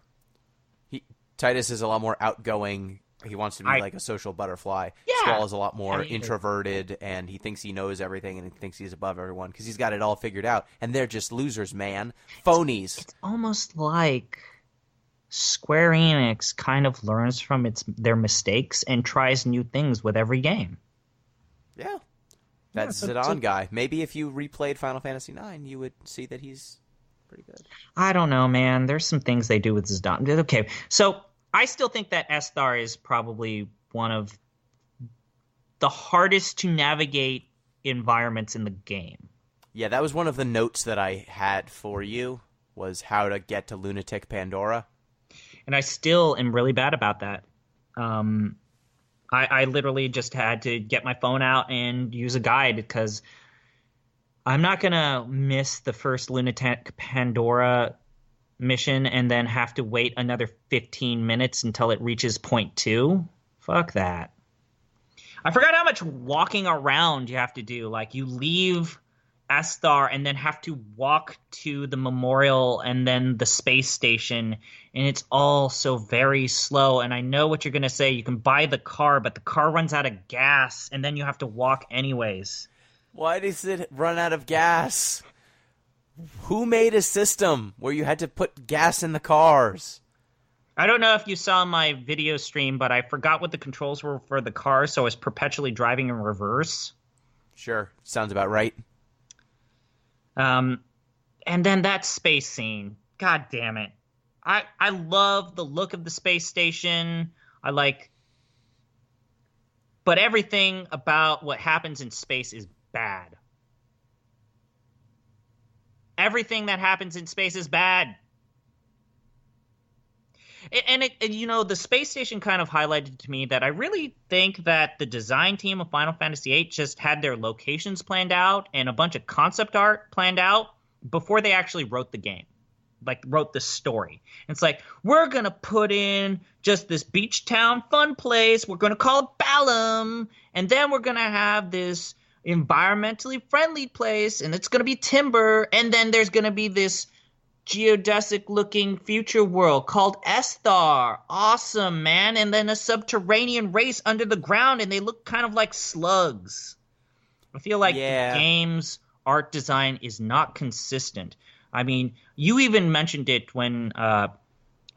Tidus is a lot more outgoing. He wants to be like a social butterfly. Yeah. Squall is a lot more introverted, and he thinks he knows everything, and he thinks he's above everyone because he's got it all figured out. And they're just losers, man. Phonies. It's almost like Square Enix kind of learns from their mistakes and tries new things with every game. Yeah. That's Zidane guy. Maybe if you replayed Final Fantasy IX, you would see that he's pretty good. I don't know, man. There's some things they do with Zidane. Okay, so I still think that Esthar is probably one of the hardest to navigate environments in the game. Yeah, that was one of the notes that I had for you, was how to get to Lunatic Pandora. And I still am really bad about that. I literally just had to get my phone out and use a guide because I'm not going to miss the first Lunatic Pandora mission and then have to wait another 15 minutes until it reaches point 2. Fuck that. I forgot how much walking around you have to do. Like, you leave Esthar and then have to walk to the memorial and then the space station, and it's all so very slow. And I know what you're going to say. You can buy the car, but the car runs out of gas, and then you have to walk anyways. Why does it run out of gas? Who made a system where you had to put gas in the cars? I don't know if you saw my video stream, but I forgot what the controls were for the car, so I was perpetually driving in reverse. Sure. Sounds about right. And then that space scene. God damn it. I love the look of the space station. But everything about what happens in space is bad. Everything that happens in space is bad. And the space station kind of highlighted to me that I really think that the design team of Final Fantasy VIII just had their locations planned out and a bunch of concept art planned out before they actually wrote the game, like wrote the story. And it's like, we're going to put in just this beach town fun place. We're going to call it Balam. And then we're going to have this environmentally friendly place, and it's going to be timber. And then there's going to be this geodesic-looking future world called Esthar. Awesome, man. And then a subterranean race under the ground, and they look kind of like slugs. I feel like the game's art design is not consistent. I mean, you even mentioned it when I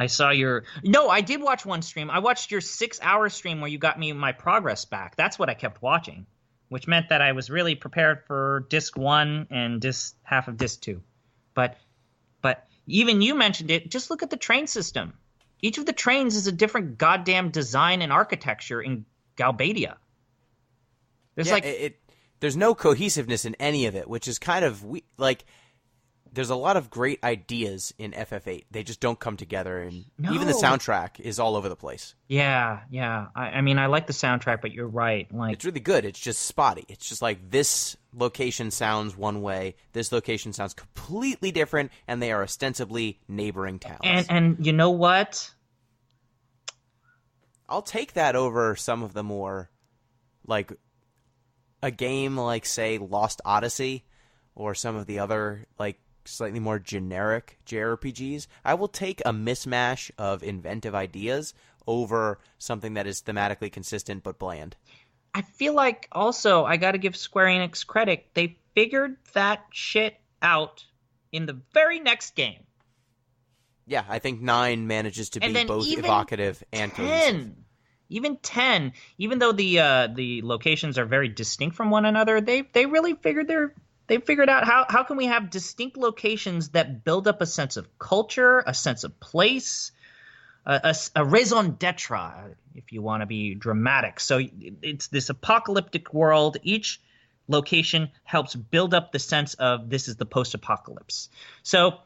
saw your... No, I did watch one stream. I watched your 6-hour stream where you got me my progress back. That's what I kept watching, which meant that I was really prepared for Disc 1 and half of Disc 2. But even you mentioned it. Just look at the train system. Each of the trains is a different goddamn design and architecture in Galbadia. There's no cohesiveness in any of it, which is kind of there's a lot of great ideas in FF8. They just don't come together, and even the soundtrack is all over the place. Yeah. I mean, I like the soundtrack, but you're right. It's really good. It's just spotty. It's just like this location sounds one way, this location sounds completely different, and they are ostensibly neighboring towns. And you know what? I'll take that over some of the more, like, a game like, say, Lost Odyssey, or some of the other, like, slightly more generic JRPGs. I will take a mismatch of inventive ideas over something that is thematically consistent but bland. I feel like also I got to give Square Enix credit. They figured that shit out in the very next game. Yeah, I think 9 manages to be both evocative and cohesive. Even 10, even though the locations are very distinct from one another, they really figured out how can we have distinct locations that build up a sense of culture, a sense of place, a raison d'etre, if you want to be dramatic. So it's this apocalyptic world. Each location helps build up the sense of this is the post-apocalypse. So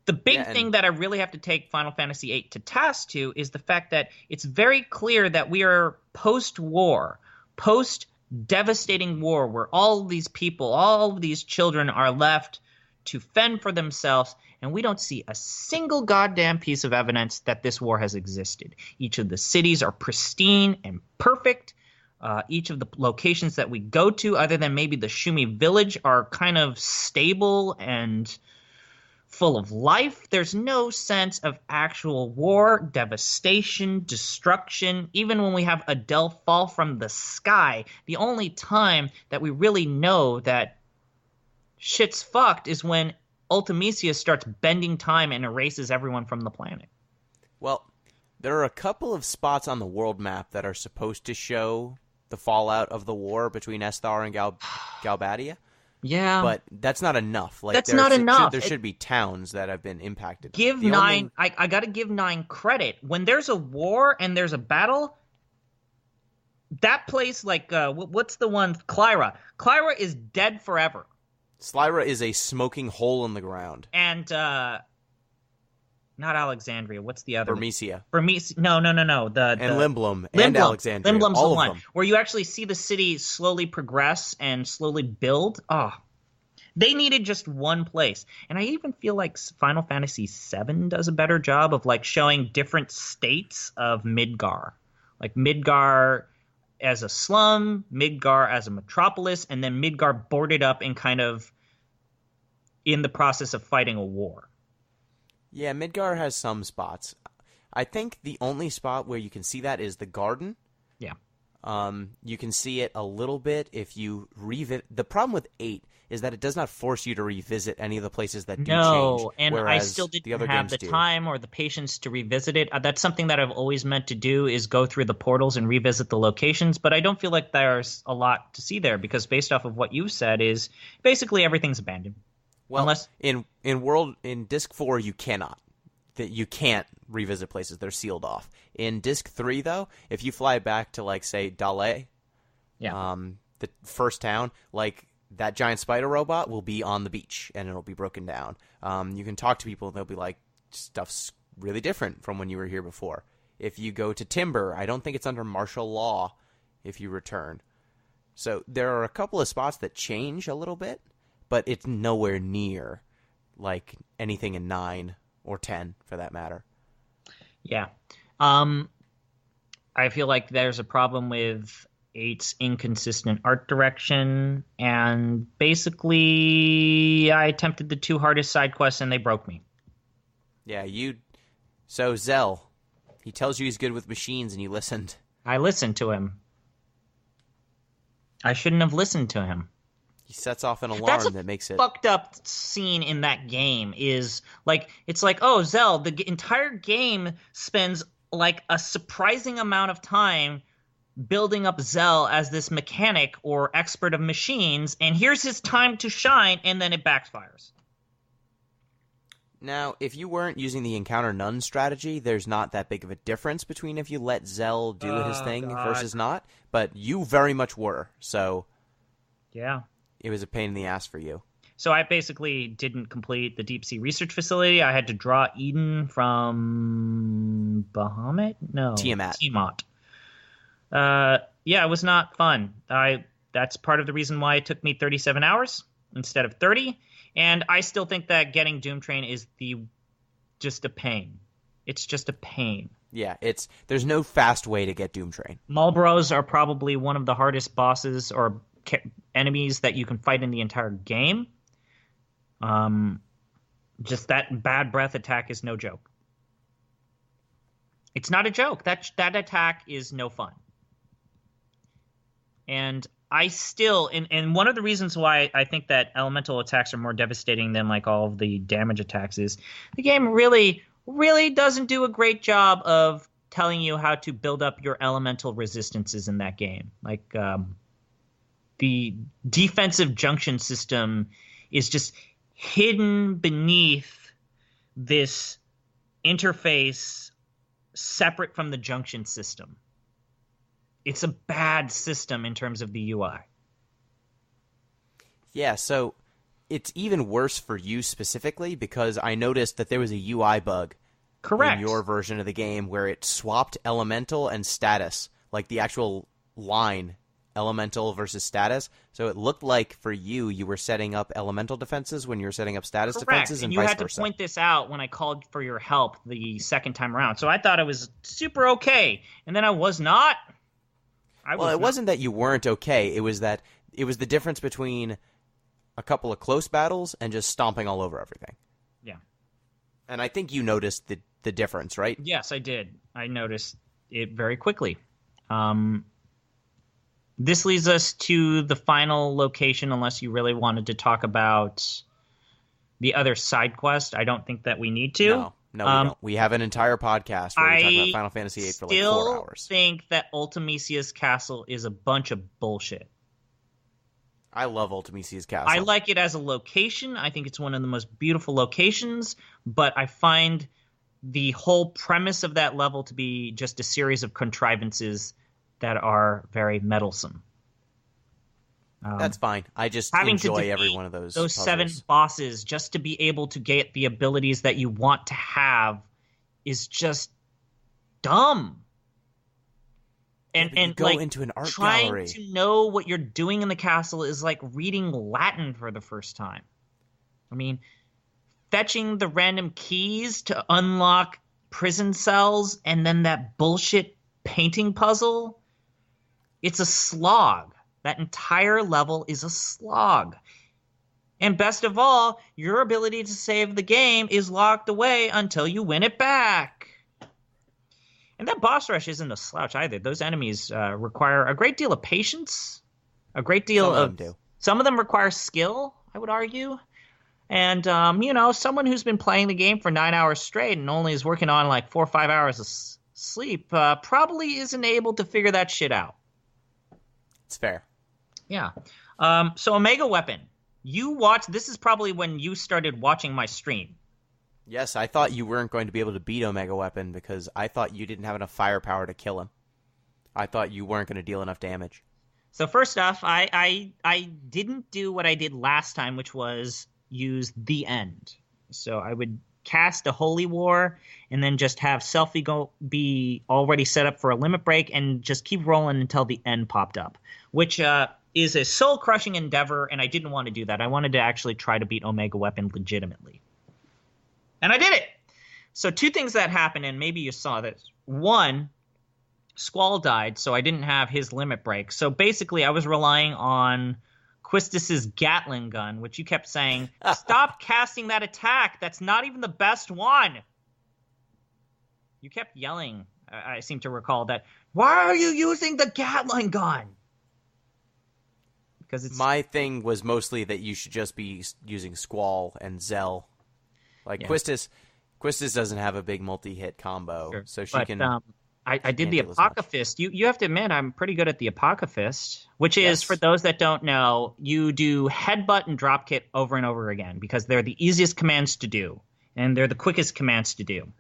the big thing that I really have to take Final Fantasy VIII to task to is the fact that it's very clear that we are post-war, post-devastating war, where all of these people, all of these children are left to fend for themselves, and we don't see a single goddamn piece of evidence that this war has existed. Each of the cities are pristine and perfect. Each of the locations that we go to, other than maybe the Shumi village, are kind of stable and full of life. There's no sense of actual war, devastation, destruction. Even when we have Adele fall from the sky, the only time that we really know that shit's fucked is when Ultimisia starts bending time and erases everyone from the planet. Well, there are a couple of spots on the world map that are supposed to show the fallout of the war between Esthar and Galbadia. Yeah. But that's not enough. Like, that's not enough. There should be towns that have been impacted. I got to give 9 credit. When there's a war and there's a battle, that place, like, what's the one? Clyra. Clyra is dead forever. Slyra is a smoking hole in the ground. And, not Alexandria. What's the other? Bermesia. No. And Limblom and Alexandria. Limblom's all the of one them. where you actually see the city slowly progress and slowly build. Oh, they needed just one place. And I even feel like Final Fantasy VII does a better job of like showing different states of Midgar. Like Midgar as a slum, Midgar as a metropolis, and then Midgar boarded up and kind of in the process of fighting a war. Yeah, Midgar has some spots. I think the only spot where you can see that is the garden. Yeah. You can see it a little bit if you revisit. The problem with 8 is that it does not force you to revisit any of the places that do change. No, and I still didn't have the time or the patience to revisit it. That's something that I've always meant to do, is go through the portals and revisit the locations, but I don't feel like there's a lot to see there, because based off of what you've said is basically everything's abandoned. Well, unless in Disc 4 you cannot. You can't revisit places. They're sealed off. In Disc 3, though, if you fly back to, like, say, Dale, the first town, like, that giant spider robot will be on the beach, and it'll be broken down. You can talk to people, and they'll be like, stuff's really different from when you were here before. If you go to Timber, I don't think it's under martial law if you return. So there are a couple of spots that change a little bit, but it's nowhere near, like, anything in 9 or 10, for that matter. Yeah. I feel like there's a problem with 8's inconsistent art direction, and basically I attempted the 2 hardest side quests and they broke me. Yeah, So Zell, he tells you he's good with machines and you listened. I listened to him. I shouldn't have listened to him. He sets off an alarm that makes it... That's a fucked up scene in that game. Is like, it's like, oh, Zell, the entire game spends like a surprising amount of time building up Zell as this mechanic or expert of machines, and here's his time to shine, and then it backfires. Now, if you weren't using the encounter none strategy, there's not that big of a difference between if you let Zell do his thing versus not, but you very much were, so... Yeah. It was a pain in the ass for you. So I basically didn't complete the Deep Sea Research Facility. I had to draw Eden from Bahamut? No. Tiamat. Yeah, it was not fun. That's part of the reason why it took me 37 hours instead of 30. And I still think that getting Doom Train is just a pain. It's just a pain. Yeah, there's no fast way to get Doom Train. Malboros are probably one of the hardest bosses or enemies that you can fight in the entire game. Just that bad breath attack is no joke. It's not a joke. That attack is no fun. And I still, and one of the reasons why I think that elemental attacks are more devastating than like all of the damage attacks is the game really, really doesn't do a great job of telling you how to build up your elemental resistances in that game. Like, the defensive junction system is just hidden beneath this interface separate from the junction system. It's a bad system in terms of the UI. Yeah, so it's even worse for you specifically because I noticed that there was a UI bug in your version of the game where it swapped elemental and status, like the actual line elemental versus status. So it looked like for you were setting up elemental defenses when you were setting up status defenses, and you vice had versa. To point this out when I called for your help the second time around. So I thought it was super okay, and then I was not. Wasn't that you weren't okay. It was that it was the difference between a couple of close battles and just stomping all over everything. Yeah. And I think you noticed the difference, right? Yes, I did. I noticed it very quickly. This leads us to the final location, unless you really wanted to talk about the other side quest. I don't think that we need to. No, we don't. We have an entire podcast where we talk about Final Fantasy VIII for like 4 hours. I still think that Ultimecia's castle is a bunch of bullshit. I love Ultimecia's castle. I like it as a location. I think it's one of the most beautiful locations, but I find the whole premise of that level to be just a series of contrivances that are very meddlesome. That's fine. I just enjoy every one of those puzzles. 7 bosses just to be able to get the abilities that you want to have is just dumb. And go like into an art trying gallery. to know what you're doing in the castle is like reading Latin for the first time. I mean, fetching the random keys to unlock prison cells and then that bullshit painting puzzle, it's a slog. That entire level is a slog. And best of all, your ability to save the game is locked away until you win it back. And that boss rush isn't a slouch either. Those enemies require a great deal of patience, a great deal some of them require skill, I would argue. And, someone who's been playing the game for 9 hours straight and only is working on like 4 or 5 hours of sleep probably isn't able to figure that shit out. It's fair. Yeah. So Omega Weapon. This is probably when you started watching my stream. Yes, I thought you weren't going to be able to beat Omega Weapon because I thought you didn't have enough firepower to kill him. I thought you weren't going to deal enough damage. So first off, I didn't do what I did last time, which was use the end. So I would cast a Holy War and then just have Selphie be already set up for a limit break and just keep rolling until the end popped up, which is a soul-crushing endeavor, and I didn't want to do that. I wanted to actually try to beat Omega Weapon legitimately. And I did it! So 2 things that happened, and maybe you saw this. 1, Squall died, so I didn't have his limit break. So basically, I was relying on Quistis's Gatling gun, which you kept saying, stop casting that attack. That's not even the best one. You kept yelling, I seem to recall that, why are you using the Gatling gun? Because my thing was mostly that you should just be using Squall and Zell. Like, yeah. Quistis doesn't have a big multi-hit combo, sure. So she can... I did the Apocalypse. You have to admit, I'm pretty good at the Apocalypse, which is, for those that don't know, you do headbutt and dropkick over and over again because they're the easiest commands to do, and they're the quickest commands to do.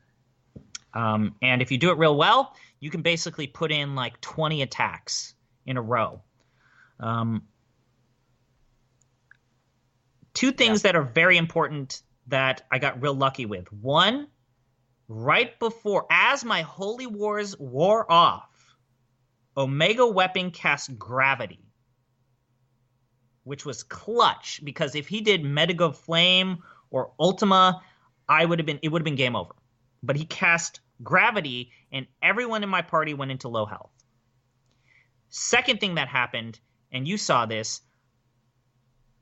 And if you do it real well, you can basically put in like 20 attacks in a row. 2 things that are very important that I got real lucky with. 1, right before, as my Holy Wars wore off, Omega Weapon cast Gravity, which was clutch, because if he did Medigo Flame or Ultima, it would have been game over. But he cast Gravity, and everyone in my party went into low health. Second thing that happened, and you saw this,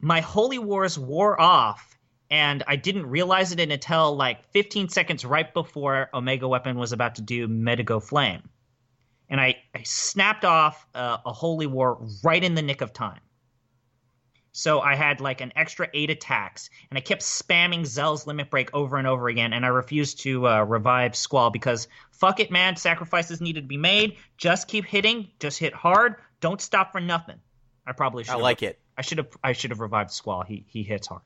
my Holy Wars wore off, and I didn't realize it until like 15 seconds right before Omega Weapon was about to do Medigo Flame. And I snapped off a Holy War right in the nick of time. So I had like an extra 8 attacks, and I kept spamming Zell's limit break over and over again, and I refused to revive Squall because fuck it, man, sacrifices needed to be made. Just keep hitting, just hit hard, don't stop for nothing. I probably should. I like it. I should have revived Squall. He hits hard.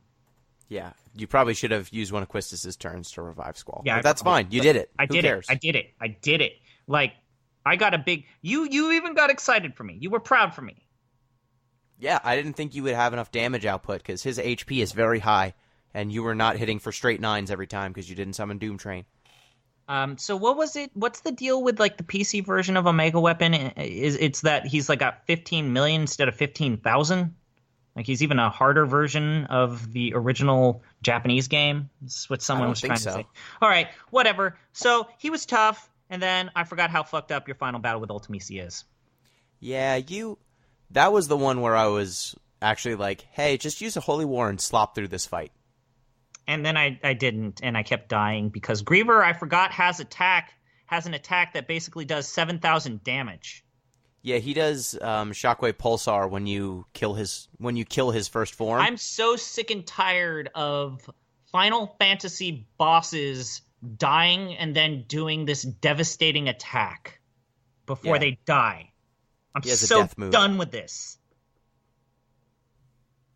Yeah, you probably should have used one of Quistis' turns to revive Squall. Yeah, but that's fine. You did it. Who cares? I did it. Like, I got a big... You even got excited for me. You were proud for me. Yeah, I didn't think you would have enough damage output because his HP is very high, and you were not hitting for straight 9s every time because you didn't summon Doom Train. So what was it? What's the deal with like the PC version of Omega Weapon? It's that he's like got 15 million instead of 15,000? Like he's even a harder version of the original Japanese game. That's what someone was trying to say. All right, whatever. So he was tough, and then I forgot how fucked up your final battle with Ultimisia is. Yeah, that was the one where I was actually like, hey, just use a Holy War and slop through this fight. And then I didn't, and I kept dying because Griever, I forgot, has an attack that basically does 7,000 damage. Yeah, he does Shockwave Pulsar when you kill his first form. I'm so sick and tired of Final Fantasy bosses dying and then doing this devastating attack before they die. I'm so done with this.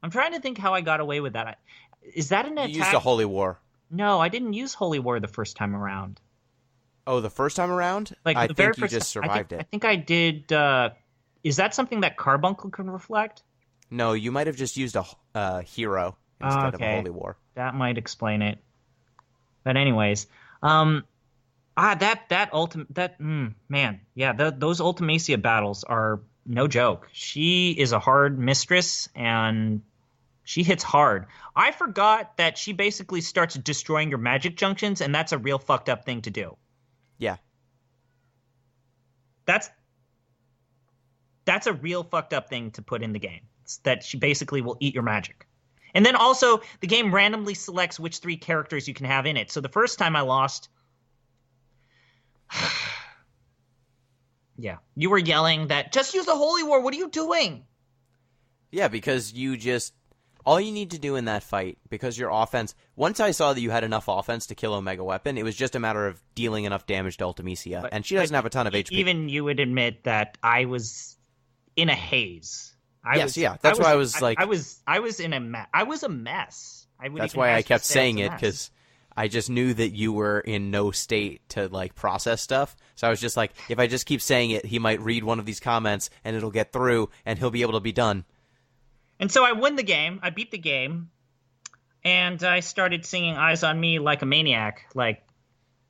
I'm trying to think how I got away with that. Is that an attack? You used a Holy War. No, I didn't use Holy War the first time around. Oh, the first time around? Like I the think very you first just survived it. I think I did. Is that something that Carbuncle can reflect? No, you might have just used a hero instead of a Holy War. That might explain it. But anyways, those Ultimisia battles are no joke. She is a hard mistress, and she hits hard. I forgot that she basically starts destroying your magic junctions, and that's a real fucked up thing to do. Yeah. That's a real fucked up thing to put in the game. It's that she basically will eat your magic. And then also, the game randomly selects which 3 characters you can have in it. So the first time I lost... yeah. You were yelling that, just use the Holy War, what are you doing? Yeah, because all you need to do in that fight, because your offense... Once I saw that you had enough offense to kill Omega Weapon, it was just a matter of dealing enough damage to Ultimisia, and she doesn't have a ton of HP. Even you would admit that I was in a haze. That's why I was like... I was in a mess. I was a mess. That's why I kept saying it, because I just knew that you were in no state to like process stuff. So I was just like, if I just keep saying it, he might read one of these comments, and it'll get through, and he'll be able to be done. And so I win the game. I beat the game. And I started singing Eyes on Me like a maniac. Like,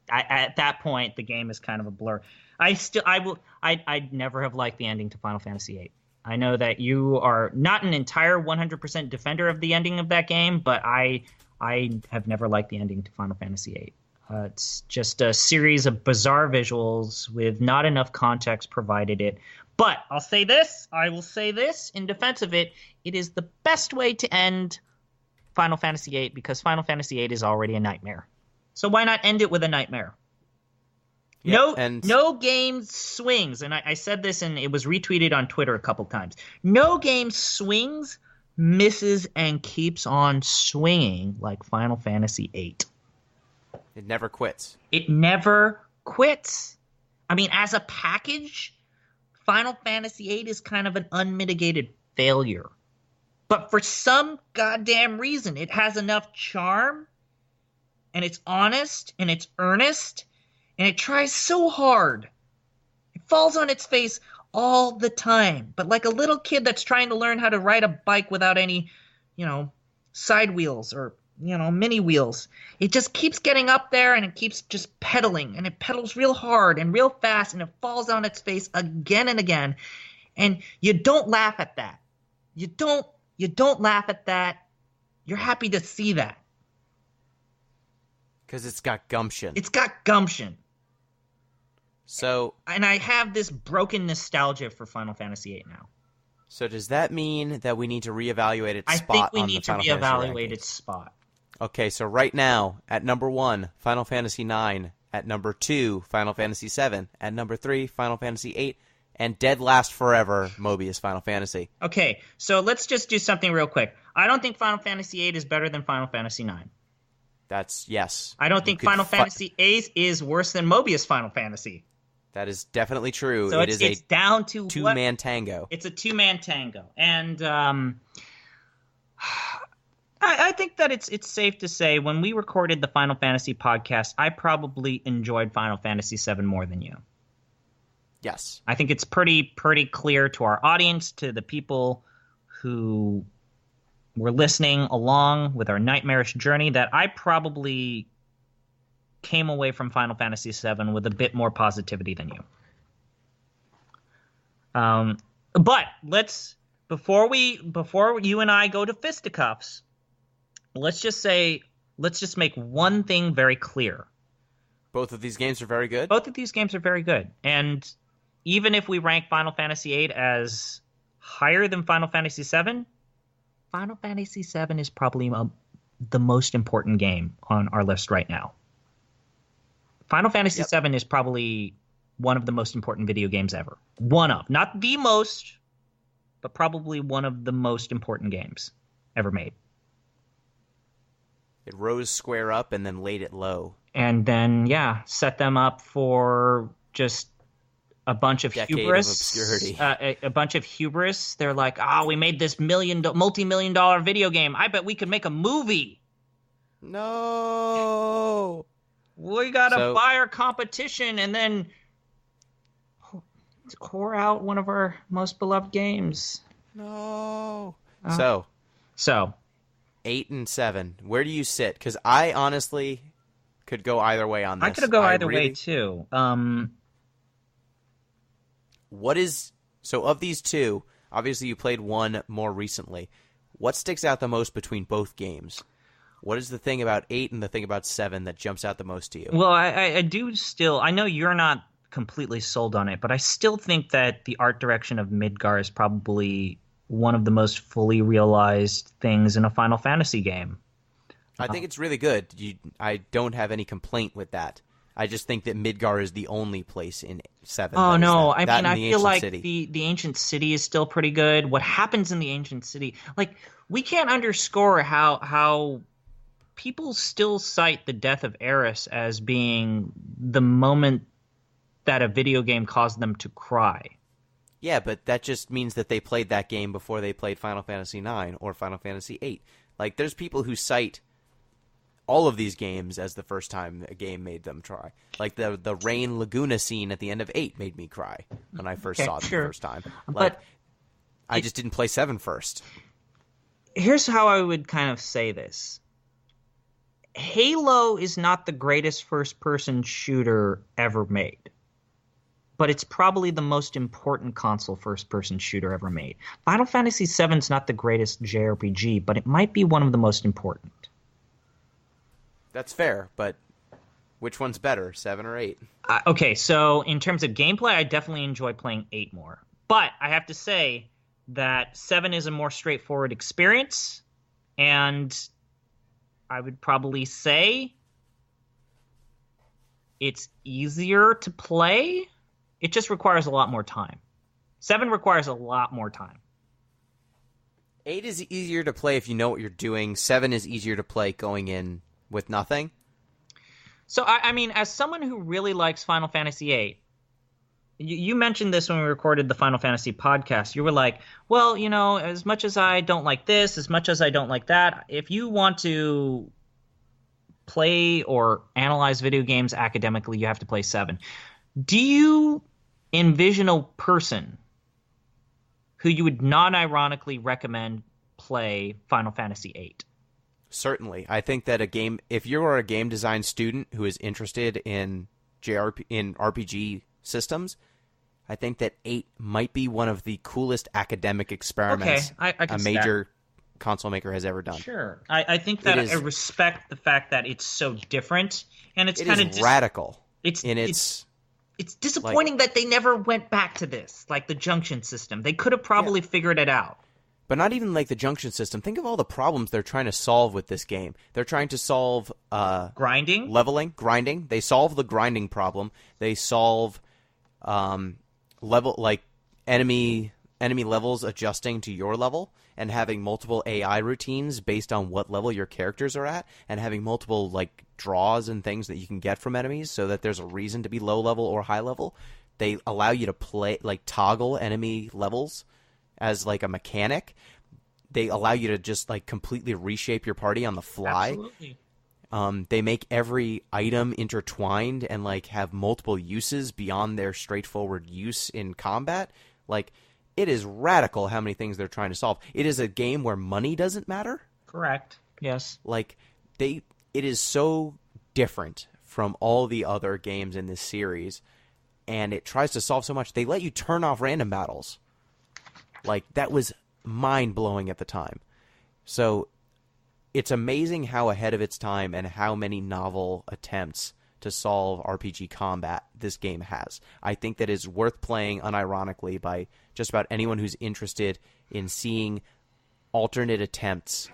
at that point, the game is kind of a blur. I'd never have liked the ending to Final Fantasy VIII. I know that you are not an entire 100% defender of the ending of that game, but I have never liked the ending to Final Fantasy VIII. It's just a series of bizarre visuals with not enough context provided it. But I will say this in defense of it, it is the best way to end Final Fantasy VIII because Final Fantasy VIII is already a nightmare. So why not end it with a nightmare? Yeah, no game swings, and I said this and it was retweeted on Twitter a couple times. No game swings, misses, and keeps on swinging like Final Fantasy VIII. It never quits. It never quits. I mean, as a package, Final Fantasy VIII is kind of an unmitigated failure. But for some goddamn reason, it has enough charm, and it's honest, and it's earnest, and it tries so hard. It falls on its face all the time. But like a little kid that's trying to learn how to ride a bike without any, side wheels or, mini wheels. It just keeps getting up there, and it keeps just pedaling, and it pedals real hard and real fast, and it falls on its face again and again. And you don't laugh at that. You don't laugh at that. You're happy to see that. Because it's got gumption. It's got gumption. So, and I have this broken nostalgia for Final Fantasy VIII now. So does that mean that we need to reevaluate its spot? I think we need to reevaluate its spot. Okay, so right now, at number 1, Final Fantasy IX. At number 2, Final Fantasy VII. At number 3, Final Fantasy VIII. And dead last forever, Mobius Final Fantasy. Okay, so let's just do something real quick. I don't think Final Fantasy VIII is better than Final Fantasy IX. That's, yes. I don't think Final Fantasy VIII is worse than Mobius Final Fantasy. That is definitely true. So it's down to two-man tango. It's a two-man tango. And I think that it's safe to say when we recorded the Final Fantasy podcast, I probably enjoyed Final Fantasy VII more than you. Yes. I think it's pretty clear to our audience, to the people who were listening along with our nightmarish journey, that I probably came away from Final Fantasy VII with a bit more positivity than you. But before you and I go to fisticuffs, let's just make one thing very clear. Both of these games are very good? Both of these games are very good. And even if we rank Final Fantasy VIII as higher than Final Fantasy VII, Final Fantasy VII is probably the most important game on our list right now. Final Fantasy VII is probably one of the most important video games ever. One of. Not the most, but probably one of the most important games ever made. It rose square up and then laid it low. And then, set them up for just a bunch of hubris. Of obscurity. A bunch of hubris. They're like, we made this multi-million-dollar video game. I bet we could make a movie. No. We got to buy our competition and then whore out one of our most beloved games. No. So 8 and 7. Where do you sit? Because I honestly could go either way on this. I could go either way too. So of these two, obviously you played one more recently. What sticks out the most between both games? What is the thing about 8 and the thing about 7 that jumps out the most to you? Well, I do still... I know you're not completely sold on it, but I still think that the art direction of Midgar is probably one of the most fully realized things in a Final Fantasy game. I think it's really good. I don't have any complaint with that. I just think that Midgar is the only place in 7. Oh, no. I mean, I feel like the Ancient City is still pretty good. What happens in the Ancient City... Like, we can't underscore how people still cite the death of Aeris as being the moment that a video game caused them to cry. Yeah, but that just means that they played that game before they played Final Fantasy IX or Final Fantasy VIII. Like, there's people who cite all of these games as the first time a game made them cry. Like, the Rain Laguna scene at the end of 8 made me cry when I first saw it the first time. Like, I just didn't play 7 first. Here's how I would kind of say this. Halo is not the greatest first-person shooter ever made, but it's probably the most important console first-person shooter ever made. Final Fantasy VII is not the greatest JRPG, but it might be one of the most important. That's fair, but which one's better, 7 or 8? Okay, so in terms of gameplay, I definitely enjoy playing 8 more. But I have to say that 7 is a more straightforward experience, and I would probably say it's easier to play. It just requires a lot more time. 7 requires a lot more time. 8 is easier to play if you know what you're doing. 7 is easier to play going in with nothing. So, I mean, as someone who really likes Final Fantasy VIII, you mentioned this when we recorded the Final Fantasy podcast. You were like, well, you know, as much as I don't like this, as much as I don't like that, if you want to play or analyze video games academically, you have to play 7. Do you envision a person who you would non-ironically recommend play Final Fantasy VIII? Certainly. I think that if you are a game design student who is interested in RPG systems, I think that 8 might be one of the coolest academic experiments a major console maker has ever done. Sure. I think that I respect the fact that it's so different, and it's kind of radical. It's disappointing that they never went back to this, like the junction system. They could have probably figured it out. But not even like the junction system. Think of all the problems they're trying to solve with this game. They're trying to solve grinding, leveling, grinding. They solve the grinding problem. They solve enemy levels adjusting to your level and having multiple AI routines based on what level your characters are at, and having multiple like draws and things that you can get from enemies so that there's a reason to be low level or high level. They allow you to play toggle enemy levels as like a mechanic. They allow you to just like completely reshape your party on the fly. Absolutely. They make every item intertwined and like have multiple uses beyond their straightforward use in combat. Like, it is radical how many things they're trying to solve. It is a game where money doesn't matter. Correct. Yes. Like, it is so different from all the other games in this series, and it tries to solve so much. They let you turn off random battles. Like, that was mind-blowing at the time. So it's amazing how ahead of its time and how many novel attempts to solve RPG combat this game has. I think that is worth playing unironically by just about anyone who's interested in seeing alternate attempts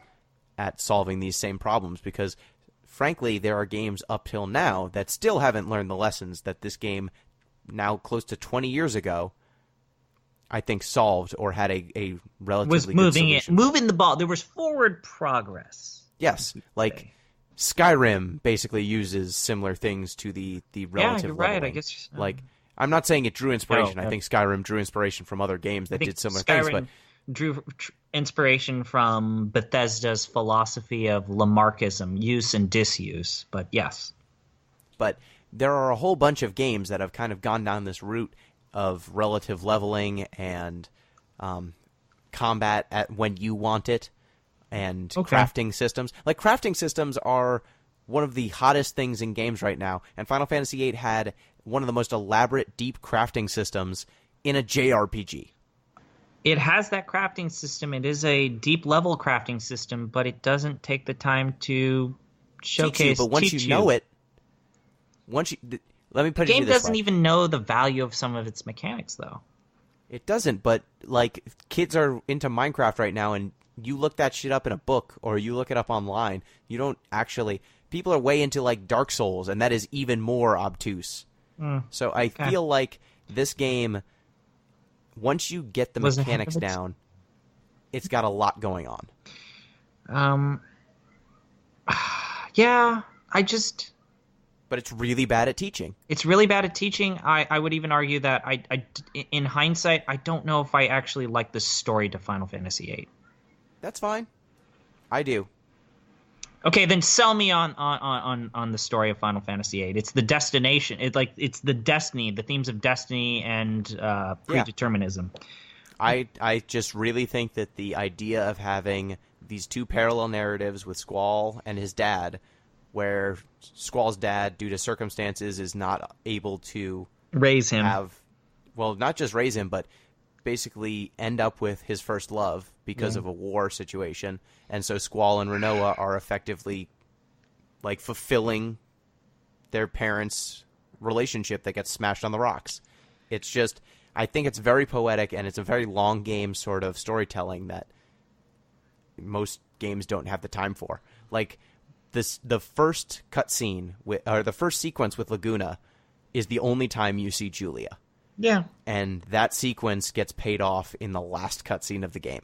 at solving these same problems, because frankly there are games up till now that still haven't learned the lessons that this game, now close to 20 years ago, I think solved or had a relatively good solution. Moving the ball. There was forward progress. Yes, like Skyrim basically uses similar things to the relative you're right. leveling. I guess like, I'm not saying it drew inspiration. I think Skyrim drew inspiration from other games that did similar things, but drew inspiration from Bethesda's philosophy of Lamarckism, use and disuse. But yes, but there are a whole bunch of games that have kind of gone down this route of relative leveling and combat at when you want it, and crafting systems. Like, crafting systems are one of the hottest things in games right now, and Final Fantasy VIII had one of the most elaborate, deep crafting systems in a JRPG. It has that crafting system. It is a deep-level crafting system, but it doesn't take the time to showcase. But once you know it, let me put it this way. The game doesn't even know the value of some of its mechanics, though. It doesn't, but, like, kids are into Minecraft right now, and you look that shit up in a book or you look it up online, you don't actually... People are way into, like, Dark Souls, and that is even more obtuse. So I feel like this game, once you get the mechanics down, it's got a lot going on. Yeah, I just... But it's really bad at teaching. It's really bad at teaching. I would even argue that, in hindsight, I don't know if I actually like the story to Final Fantasy VIII. That's fine. I do. Okay, then sell me on the story of Final Fantasy VIII. It's the destination. It's the destiny, the themes of destiny and predeterminism. I just really think that the idea of having these two parallel narratives with Squall and his dad, where Squall's dad, due to circumstances, is not able to raise him. Not just raise him, but basically end up with his first love because of a war situation. And so Squall and Renoa are effectively, like, fulfilling their parents' relationship that gets smashed on the rocks. It's just, I think it's very poetic, and it's a very long game sort of storytelling that most games don't have the time for. Like, the first cutscene, or the first sequence with Laguna is the only time you see Julia. Yeah. And that sequence gets paid off in the last cutscene of the game.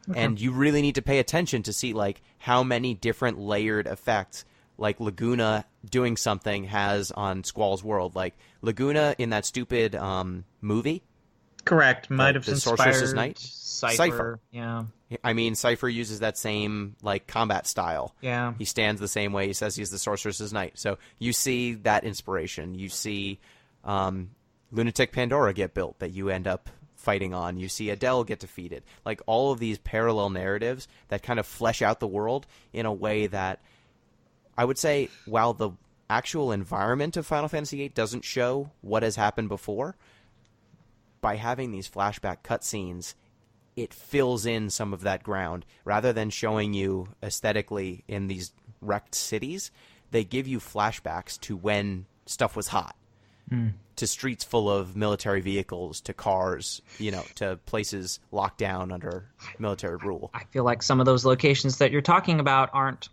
Okay. And you really need to pay attention to see, like, how many different layered effects, like, Laguna doing something has on Squall's world. Like, Laguna in that stupid movie. Correct. Might have the inspired Sorceress's Knight. Cypher. Yeah. I mean, Cypher uses that same, like, combat style. Yeah. He stands the same way. He says he's the Sorceress's Knight. So you see that inspiration. You see Lunatic Pandora get built that you end up fighting on. You see Adele get defeated. Like, all of these parallel narratives that kind of flesh out the world in a way that I would say, while the actual environment of Final Fantasy VIII doesn't show what has happened before, by having these flashback cutscenes, it fills in some of that ground. Rather than showing you aesthetically in these wrecked cities, they give you flashbacks to when stuff was hot. To streets full of military vehicles, to cars, to places locked down under military rule. I feel like some of those locations that you're talking about aren't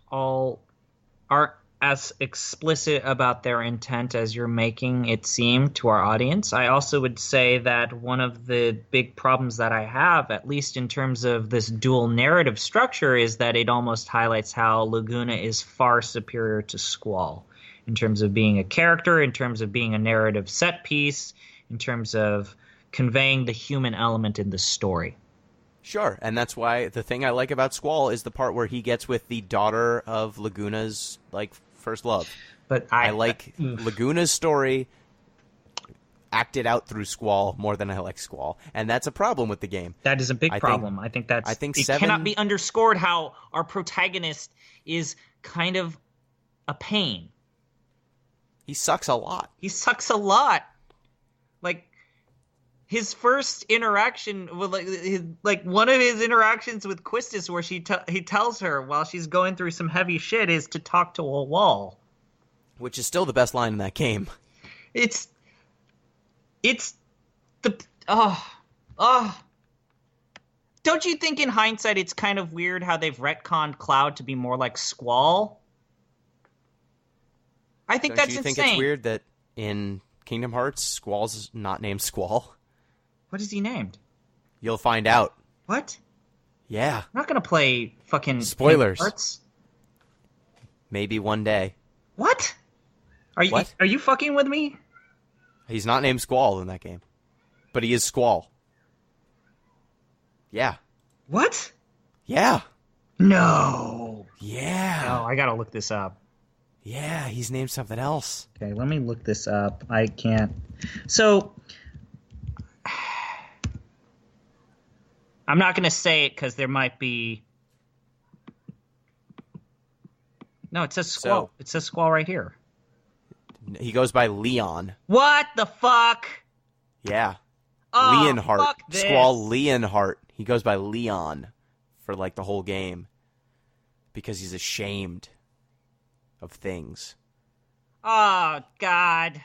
as explicit about their intent as you're making it seem to our audience. I also would say that one of the big problems that I have, at least in terms of this dual narrative structure, is that it almost highlights how Laguna is far superior to Squall. In terms of being a character, in terms of being a narrative set piece, in terms of conveying the human element in the story. Sure, and that's why the thing I like about Squall is the part where he gets with the daughter of Laguna's, like, first love. But I like Laguna's story acted out through Squall more than I like Squall, and that's a problem with the game. That is a big problem. I think it cannot be underscored how our protagonist is kind of a pain. He sucks a lot. He sucks a lot. Like, his first interaction, one of his interactions with Quistis, where he tells her while she's going through some heavy shit, is to talk to a wall. Which is still the best line in that game. It's the Don't you think in hindsight it's kind of weird how they've retconned Cloud to be more like Squall? I think that's insane. Don't you think it's weird that in Kingdom Hearts, Squall's not named Squall? What is he named? You'll find out. What? Yeah. I'm not gonna play fucking spoilers. Kingdom Hearts. Maybe one day. What? Are you fucking with me? He's not named Squall in that game, but he is Squall. Yeah. What? Yeah. No. Yeah. Oh, I gotta look this up. Yeah, he's named something else. Okay, let me look this up. I can't. So, I'm not gonna say it because there might be. No, it says Squall. It says Squall right here. He goes by Leon. What the fuck? Yeah. Oh, Leonhardt. fuck this. Squall Leonhardt. He goes by Leon for like the whole game because he's ashamed of things. Oh God.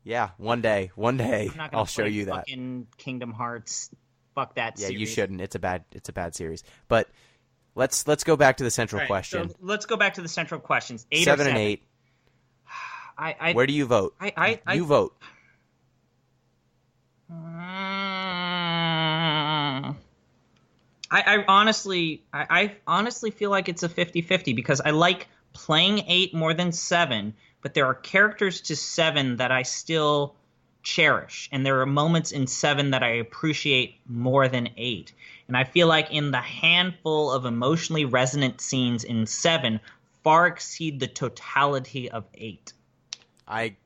Yeah, one day I'll show you that. Fucking Kingdom Hearts. Fuck that series. Yeah, you shouldn't. It's a bad series. But let's go back to the central question. So let's go back to the central questions. 8 7 or 7 and 8. Where do you vote? You vote. I honestly feel like it's a 50-50 because I like playing 8 more than 7, but there are characters to 7 that I still cherish, and there are moments in 7 that I appreciate more than 8. And I feel like in the handful of emotionally resonant scenes in 7 far exceed the totality of 8. I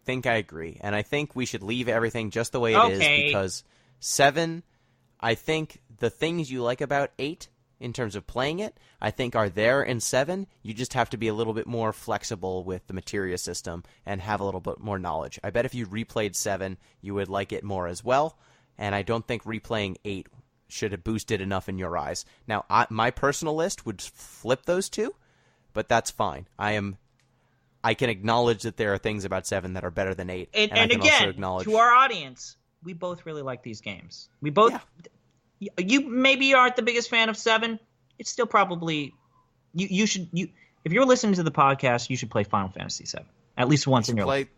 think I agree, and I think we should leave everything just the way it is because 7, I think the things you like about 8 in terms of playing it, I think are there in 7. You just have to be a little bit more flexible with the materia system and have a little bit more knowledge. I bet if you replayed 7, you would like it more as well, and I don't think replaying 8 should have boosted enough in your eyes. Now, my personal list would flip those two, but that's fine. I can acknowledge that there are things about 7 that are better than 8. And I can again, also acknowledge... to our audience, we both really like these games. We both... Yeah. You maybe aren't the biggest fan of 7. It's still probably... You should... If you're listening to the podcast, you should play Final Fantasy VII. At least once in your life.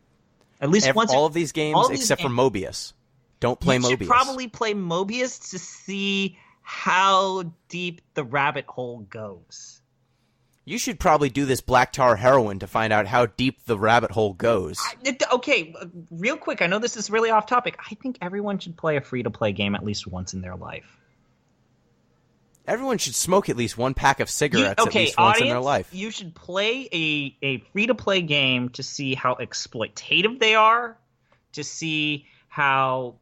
At least once... All of these games except for Mobius. Don't play Mobius. You should probably play Mobius to see how deep the rabbit hole goes. You should probably do this black tar heroin to find out how deep the rabbit hole goes. Okay, real quick, I know this is really off topic. I think everyone should play a free-to-play game at least once in their life. Everyone should smoke at least one pack of cigarettes at least once in their life. You should play a free-to-play game to see how exploitative they are, to see how...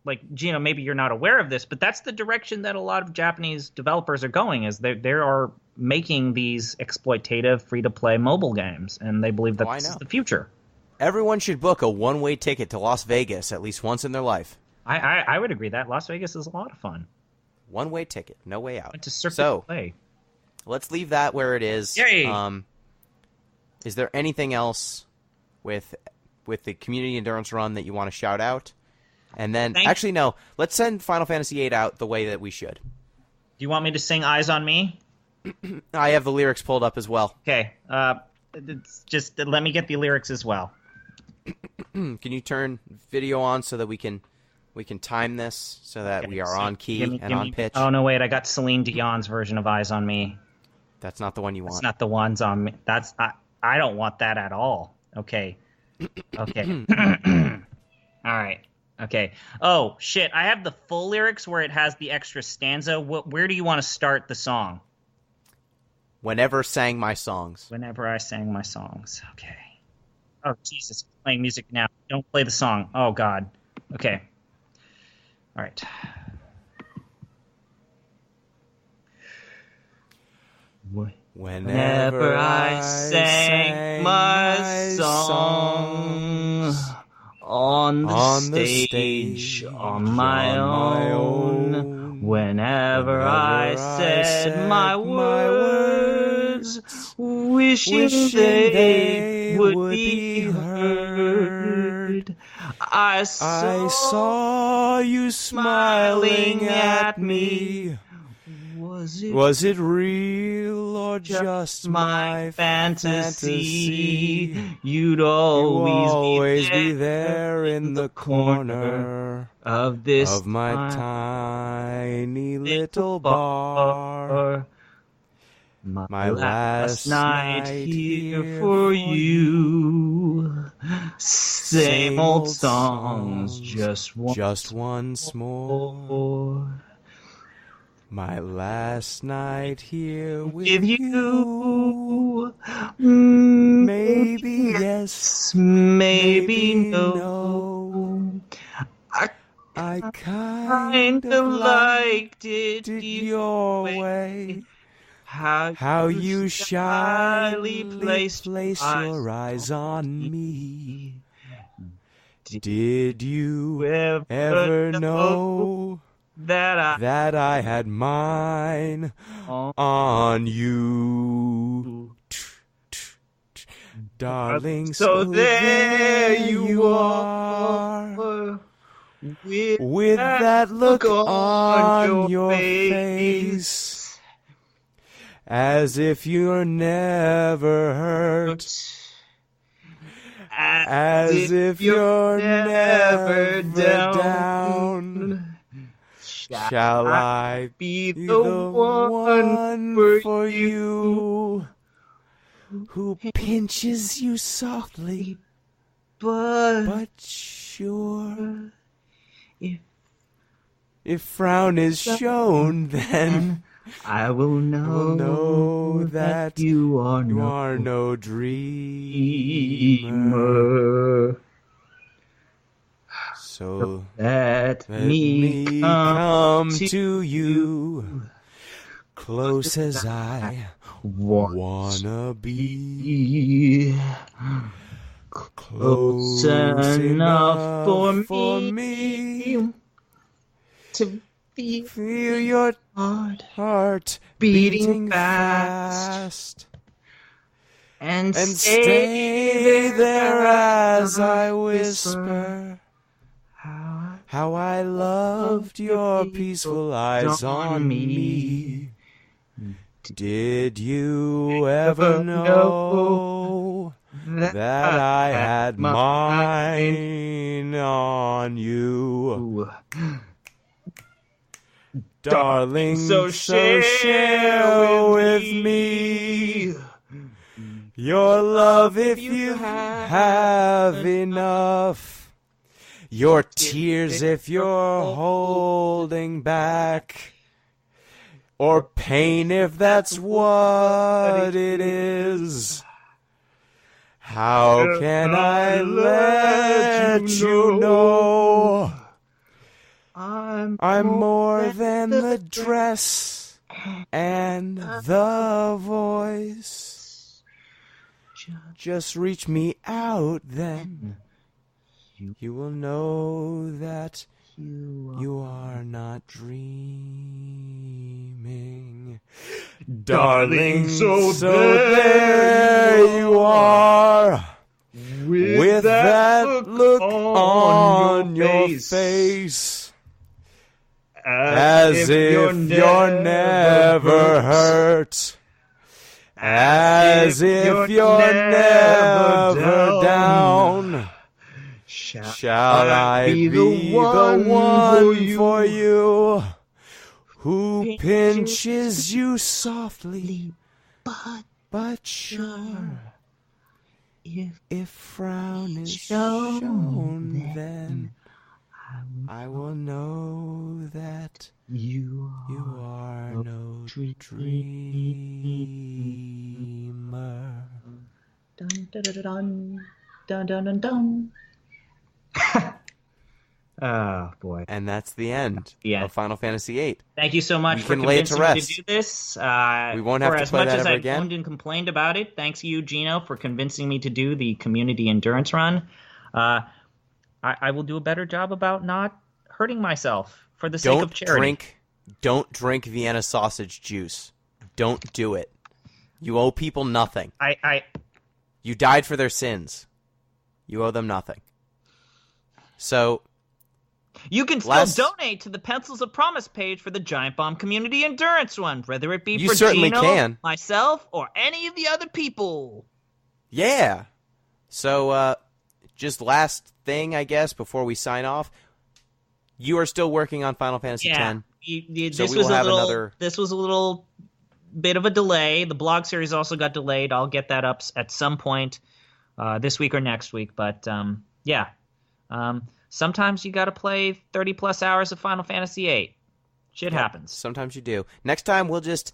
Like, Gino, maybe you're not aware of this, but that's the direction that a lot of Japanese developers are going, is they are making these exploitative free-to-play mobile games, and they believe that this is the future. Everyone should book a one-way ticket to Las Vegas at least once in their life. I would agree that Las Vegas is a lot of fun. One-way ticket, no way out. So, let's leave that where it is. Yay! Is there anything else with the community endurance run that you want to shout out? And then, actually, no. Let's send Final Fantasy VIII out the way that we should. Do you want me to sing Eyes on Me? I have the lyrics pulled up as well. Okay. Just let me get the lyrics as well. Can you turn video on so that we can time this so that we are on key and on pitch? Oh, no, wait. I got Celine Dion's version of Eyes on Me. That's not the one you want. That's not the ones on me. I don't want that at all. Okay. Okay. All right. Okay. Oh, shit. I have the full lyrics where it has the extra stanza. Where do you want to start the song? Whenever sang my songs. Whenever I sang my songs. Okay. Oh, Jesus. I'm playing music now. Don't play the song. Oh, God. Okay. All right. Whenever I sang my song on the stage on my own, whenever I said my words, wishing they would be heard, I saw you smiling at me. Was it real or just my fantasy? You'd always be there in the corner of my tiny little bar. My last night here for you. Same old songs, just once more. My last night here with you. Maybe yes, maybe no. I kind of liked it your way. How you shyly place your eyes on me. Did you ever know that I had mine on you? Darling, so there you are, with that look on your face, as if you're never hurt, as if you're never down. Shall I be the one for you, who pinches you softly but sure? If frown is shown, then I will know that you are no dreamer. So let me come to you, close as I wanna be, close enough for me to feel your heart beating fast, and stay there as I whisper how I loved your peaceful eyes on me. Did you ever know that I had mine on you? Darling, so share with me your love if you have enough. Your tears if you're holding back, or pain if that's what it is. How can I let you know I'm more than the dress and the voice? Just reach me out then. You will know that you are not dreaming. Darling, so there you are, with that look on your face, as if you're never hurt, as if you're never down. Shall I be the one for you, who pinches you softly but sure? If frown is shown, then I will know that you are no dreamer. Dun dun dun dun dun dun dun. Oh, boy. And that's the end of Final Fantasy VIII. Thank you so much for convincing me to do this. We won't have to play that ever again. For as much as I owned and complained about it, thanks you, Gino, for convincing me to do the community endurance run. I will do a better job about not hurting myself for the sake of charity. Don't drink Vienna sausage juice. Don't do it. You owe people nothing. You died for their sins. You owe them nothing. So you can still donate to the Pencils of Promise page for the Giant Bomb Community Endurance Run, whether it be for Gino, myself, or any of the other people. Yeah. So, just last thing, I guess, before we sign off. You are still working on Final Fantasy X. This was a little bit of a delay. The blog series also got delayed. I'll get that up at some point this week or next week. But, sometimes you got to play 30-plus hours of Final Fantasy VIII. Shit happens. Sometimes you do. Next time, we'll get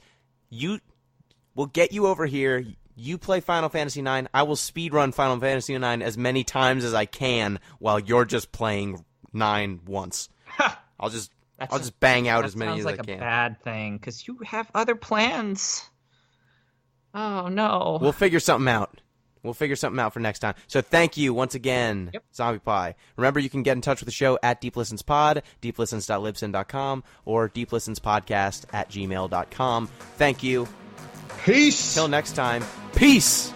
you over here. You play Final Fantasy IX. I will speedrun Final Fantasy IX as many times as I can while you're just playing 9 once. I'll just bang out as many as I can. That sounds like a bad thing, because you have other plans. Oh, no. We'll figure something out. For next time. So thank you once again, Zombiepie. Remember, you can get in touch with the show at deeplistenspod, deeplistens.libsyn.com, or deeplistenspodcast@gmail.com. Thank you. Peace. Till next time. Peace.